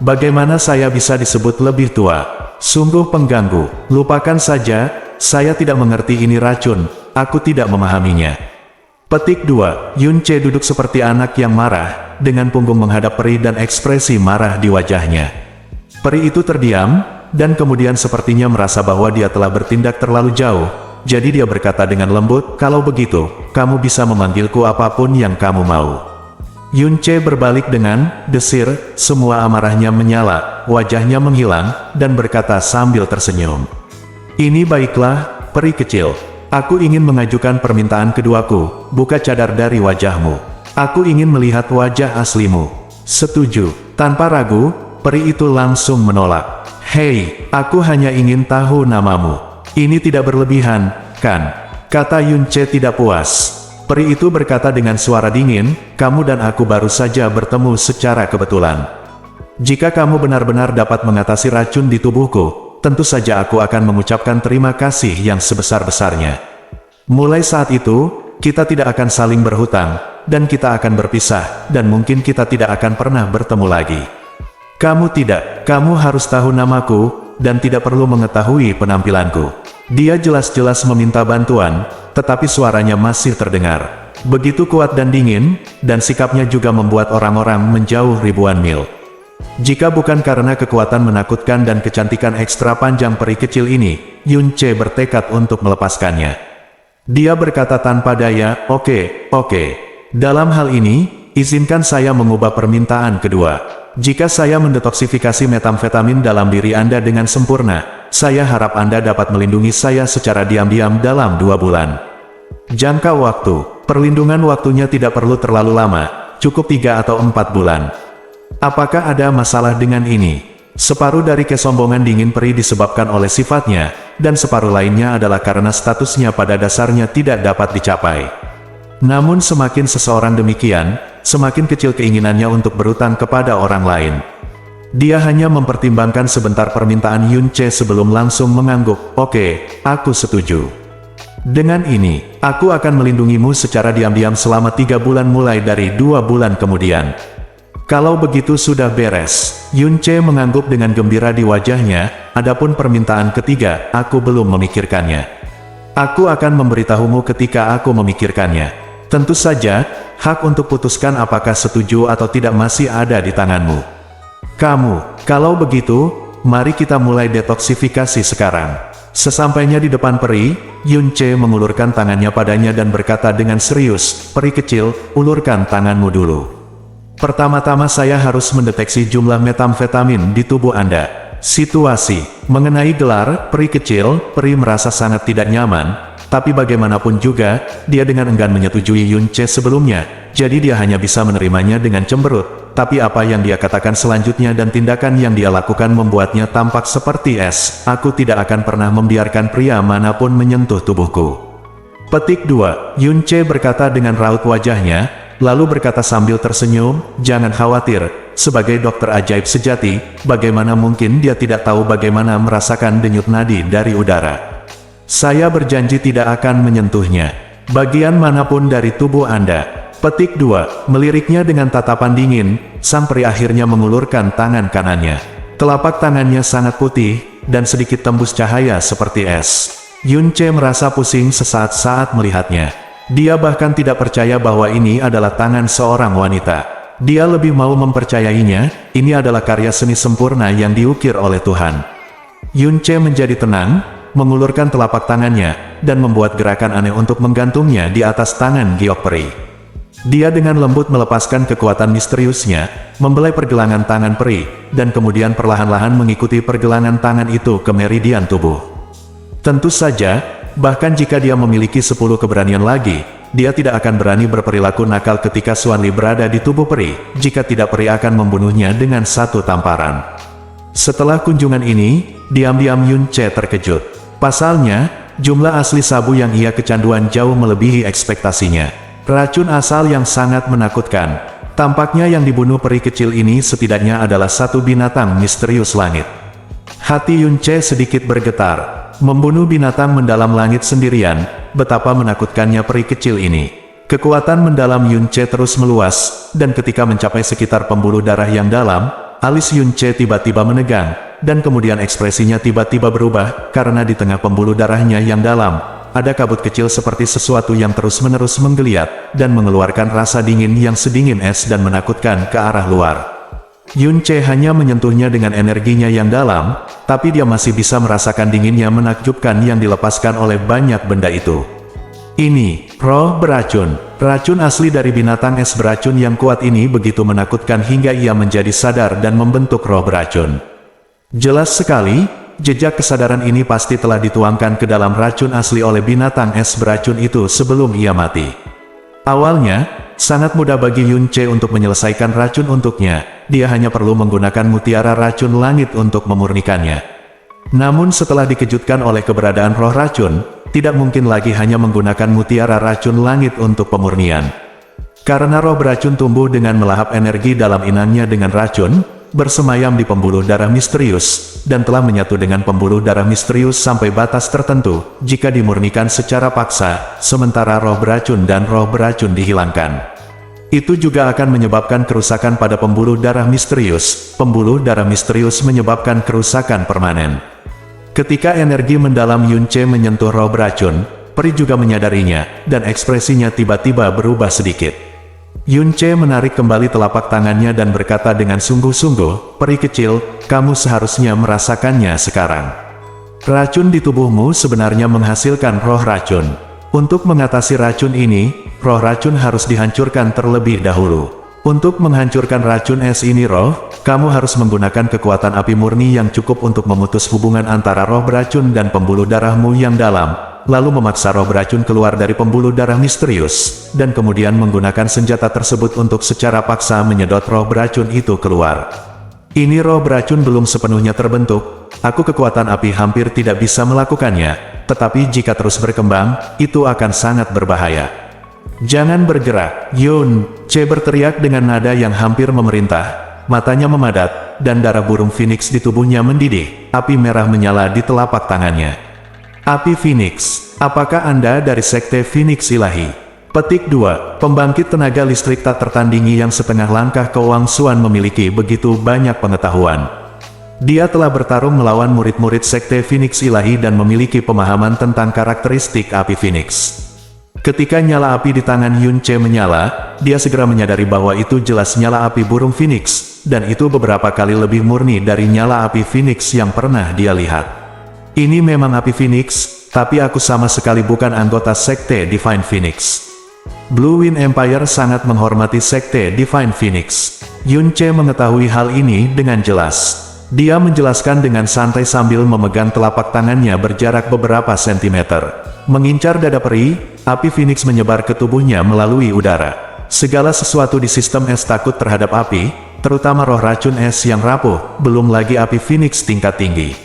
Bagaimana saya bisa disebut lebih tua? Sungguh pengganggu. Lupakan saja, saya tidak mengerti ini racun, aku tidak memahaminya. Petik 2, Yunce duduk seperti anak yang marah, dengan punggung menghadap peri dan ekspresi marah di wajahnya. Peri itu terdiam, dan kemudian sepertinya merasa bahwa dia telah bertindak terlalu jauh, jadi dia berkata dengan lembut, kalau begitu, kamu bisa memanggilku apapun yang kamu mau. Yunce berbalik dengan desir, semua amarahnya menyala, wajahnya menghilang, dan berkata sambil tersenyum. Ini baiklah, peri kecil. Aku ingin mengajukan permintaan keduaku, buka cadar dari wajahmu. Aku ingin melihat wajah aslimu. Setuju. Tanpa ragu, peri itu langsung menolak. Hei, aku hanya ingin tahu namamu. Ini tidak berlebihan, kan? Kata Yunce tidak puas. Peri itu berkata dengan suara dingin, kamu dan aku baru saja bertemu secara kebetulan. Jika kamu benar-benar dapat mengatasi racun di tubuhku, tentu saja aku akan mengucapkan terima kasih yang sebesar-besarnya. Mulai saat itu, kita tidak akan saling berhutang, dan kita akan berpisah, dan mungkin kita tidak akan pernah bertemu lagi. Kamu harus tahu namaku, dan tidak perlu mengetahui penampilanku. Dia jelas-jelas meminta bantuan, tetapi suaranya masih terdengar. Begitu kuat dan dingin, dan sikapnya juga membuat orang-orang menjauh ribuan mil. Jika bukan karena kekuatan menakutkan dan kecantikan ekstra panjang peri kecil ini, Yunce bertekad untuk melepaskannya. Dia berkata tanpa daya, oke. Dalam hal ini, izinkan saya mengubah permintaan kedua. Jika saya mendetoksifikasi metamfetamin dalam diri Anda dengan sempurna, saya harap Anda dapat melindungi saya secara diam-diam dalam 2 bulan. Jangka waktu, perlindungan waktunya tidak perlu terlalu lama, cukup 3 atau 4 bulan. Apakah ada masalah dengan ini? Separuh dari kesombongan dingin peri disebabkan oleh sifatnya, dan separuh lainnya adalah karena statusnya pada dasarnya tidak dapat dicapai. Namun semakin seseorang demikian, semakin kecil keinginannya untuk berutang kepada orang lain. Dia hanya mempertimbangkan sebentar permintaan Yunce sebelum langsung mengangguk, oke, aku setuju. Dengan ini, aku akan melindungimu secara diam-diam selama 3 bulan mulai dari 2 bulan kemudian. Kalau begitu sudah beres. Yunce mengangguk dengan gembira di wajahnya, adapun permintaan ketiga, aku belum memikirkannya. Aku akan memberitahumu ketika aku memikirkannya. Tentu saja, hak untuk putuskan apakah setuju atau tidak masih ada di tanganmu. Kalau begitu, mari kita mulai detoksifikasi sekarang. Sesampainya di depan peri, Yunce mengulurkan tangannya padanya dan berkata dengan serius, peri kecil, ulurkan tanganmu dulu. Pertama-tama saya harus mendeteksi jumlah metamfetamin di tubuh Anda. Situasi. Mengenai gelar, peri kecil, peri merasa sangat tidak nyaman, tapi bagaimanapun juga, dia dengan enggan menyetujui Yunce sebelumnya, jadi dia hanya bisa menerimanya dengan cemberut, tapi apa yang dia katakan selanjutnya dan tindakan yang dia lakukan membuatnya tampak seperti es. Aku tidak akan pernah membiarkan pria manapun menyentuh tubuhku. Petik 2, Yunce berkata dengan raut wajahnya, lalu berkata sambil tersenyum, jangan khawatir, sebagai dokter ajaib sejati, bagaimana mungkin dia tidak tahu bagaimana merasakan denyut nadi dari udara. Saya berjanji tidak akan menyentuhnya, bagian manapun dari tubuh Anda. Petik 2, meliriknya dengan tatapan dingin, sang peri akhirnya mengulurkan tangan kanannya. Telapak tangannya sangat putih, dan sedikit tembus cahaya seperti es. Yunce merasa pusing sesaat-saat melihatnya. Dia bahkan tidak percaya bahwa ini adalah tangan seorang wanita. Dia lebih mau mempercayainya, ini adalah karya seni sempurna yang diukir oleh Tuhan. Yun Che menjadi tenang, mengulurkan telapak tangannya, dan membuat gerakan aneh untuk menggantungnya di atas tangan giok peri. Dia dengan lembut melepaskan kekuatan misteriusnya, membelai pergelangan tangan peri, dan kemudian perlahan-lahan mengikuti pergelangan tangan itu ke meridian tubuh. Tentu saja, bahkan jika dia memiliki 10 keberanian lagi, dia tidak akan berani berperilaku nakal ketika Xuan Li berada di tubuh peri, jika tidak peri akan membunuhnya dengan satu tamparan. Setelah kunjungan ini, diam-diam Yun Che terkejut. Pasalnya, jumlah asli sabu yang ia kecanduan jauh melebihi ekspektasinya. Racun asal yang sangat menakutkan. Tampaknya yang dibunuh peri kecil ini setidaknya adalah satu binatang misterius langit. Hati Yun Che sedikit bergetar. Membunuh binatang mendalam langit sendirian, betapa menakutkannya peri kecil ini. Kekuatan mendalam Yun Che terus meluas, dan ketika mencapai sekitar pembuluh darah yang dalam, alis Yun Che tiba-tiba menegang, dan kemudian ekspresinya tiba-tiba berubah, karena di tengah pembuluh darahnya yang dalam, ada kabut kecil seperti sesuatu yang terus-menerus menggeliat, dan mengeluarkan rasa dingin yang sedingin es dan menakutkan ke arah luar. Yun Che hanya menyentuhnya dengan energinya yang dalam, tapi dia masih bisa merasakan dinginnya menakjubkan yang dilepaskan oleh banyak benda itu. Ini, roh beracun. Racun asli dari binatang es beracun yang kuat ini begitu menakutkan hingga ia menjadi sadar dan membentuk roh beracun. Jelas sekali, jejak kesadaran ini pasti telah dituangkan ke dalam racun asli oleh binatang es beracun itu sebelum ia mati. Awalnya, sangat mudah bagi Yun Che untuk menyelesaikan racun untuknya, dia hanya perlu menggunakan mutiara racun langit untuk memurnikannya. Namun setelah dikejutkan oleh keberadaan roh racun, tidak mungkin lagi hanya menggunakan mutiara racun langit untuk pemurnian. Karena roh beracun tumbuh dengan melahap energi dalam inangnya dengan racun, bersemayam di pembuluh darah misterius, dan telah menyatu dengan pembuluh darah misterius sampai batas tertentu, jika dimurnikan secara paksa, sementara roh beracun dan roh beracun dihilangkan. Itu juga akan menyebabkan kerusakan pada pembuluh darah misterius. Pembuluh darah misterius menyebabkan kerusakan permanen. Ketika energi mendalam Yun Che menyentuh roh beracun, peri juga menyadarinya, dan ekspresinya tiba-tiba berubah sedikit. Yun Che menarik kembali telapak tangannya dan berkata dengan sungguh-sungguh, "Peri kecil, kamu seharusnya merasakannya sekarang. Racun di tubuhmu sebenarnya menghasilkan roh racun. Untuk mengatasi racun ini, roh racun harus dihancurkan terlebih dahulu. Untuk menghancurkan racun es ini roh, kamu harus menggunakan kekuatan api murni yang cukup untuk memutus hubungan antara roh beracun dan pembuluh darahmu yang dalam, lalu memaksa roh beracun keluar dari pembuluh darah misterius, dan kemudian menggunakan senjata tersebut untuk secara paksa menyedot roh beracun itu keluar. Ini roh beracun belum sepenuhnya terbentuk, aku kekuatan api hampir tidak bisa melakukannya, tetapi jika terus berkembang, itu akan sangat berbahaya. Jangan bergerak." Yun Che berteriak dengan nada yang hampir memerintah, matanya memadat, dan darah burung Phoenix di tubuhnya mendidih, api merah menyala di telapak tangannya. Api Phoenix, apakah Anda dari Sekte Phoenix Ilahi? Petik 2. Pembangkit tenaga listrik tak tertandingi yang setengah langkah ke Wang Xuan memiliki begitu banyak pengetahuan. Dia telah bertarung melawan murid-murid Sekte Phoenix Ilahi dan memiliki pemahaman tentang karakteristik api Phoenix. Ketika nyala api di tangan Yun Che menyala, dia segera menyadari bahwa itu jelas nyala api burung Phoenix, dan itu beberapa kali lebih murni dari nyala api Phoenix yang pernah dia lihat. Ini memang api Phoenix, tapi aku sama sekali bukan anggota Sekte Divine Phoenix. Blue Wind Empire sangat menghormati Sekte Divine Phoenix. Yun Che mengetahui hal ini dengan jelas. Dia menjelaskan dengan santai sambil memegang telapak tangannya berjarak beberapa sentimeter. Mengincar dada peri, api Phoenix menyebar ke tubuhnya melalui udara. Segala sesuatu di sistem es takut terhadap api, terutama roh racun es yang rapuh, belum lagi api Phoenix tingkat tinggi.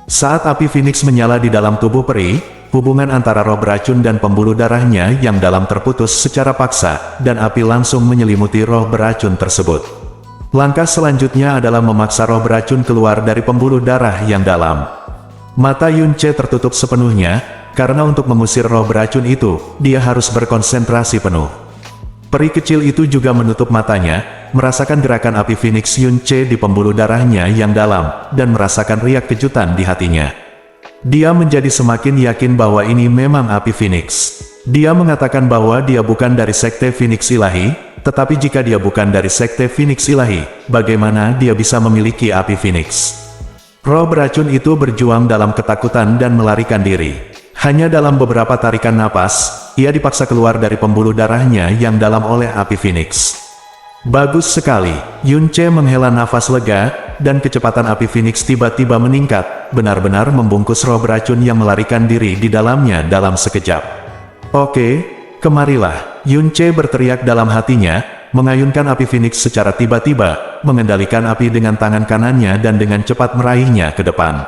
Saat api Phoenix menyala di dalam tubuh peri, hubungan antara roh beracun dan pembuluh darahnya yang dalam terputus secara paksa, dan api langsung menyelimuti roh beracun tersebut. Langkah selanjutnya adalah memaksa roh beracun keluar dari pembuluh darah yang dalam. Mata Yun Che tertutup sepenuhnya, karena untuk mengusir roh beracun itu, dia harus berkonsentrasi penuh. Peri kecil itu juga menutup matanya, merasakan gerakan api Phoenix Yun Che di pembuluh darahnya yang dalam, dan merasakan riak kejutan di hatinya. Dia menjadi semakin yakin bahwa ini memang api Phoenix. Dia mengatakan bahwa dia bukan dari Sekte Phoenix Ilahi, tetapi jika dia bukan dari Sekte Phoenix Ilahi, bagaimana dia bisa memiliki api Phoenix? Roh beracun itu berjuang dalam ketakutan dan melarikan diri. Hanya dalam beberapa tarikan napas, ia dipaksa keluar dari pembuluh darahnya yang dalam oleh api Phoenix. Bagus sekali, Yunce menghela nafas lega, dan kecepatan api Phoenix tiba-tiba meningkat, benar-benar membungkus roh beracun yang melarikan diri di dalamnya dalam sekejap. Oke, kemarilah, Yunce berteriak dalam hatinya, mengayunkan api Phoenix secara tiba-tiba, mengendalikan api dengan tangan kanannya dan dengan cepat meraihnya ke depan.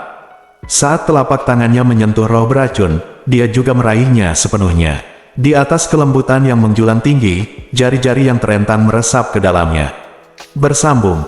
Saat telapak tangannya menyentuh roh beracun, dia juga meraihnya sepenuhnya. Di atas kelembutan yang menjulang tinggi, jari-jari yang terentang meresap ke dalamnya. Bersambung,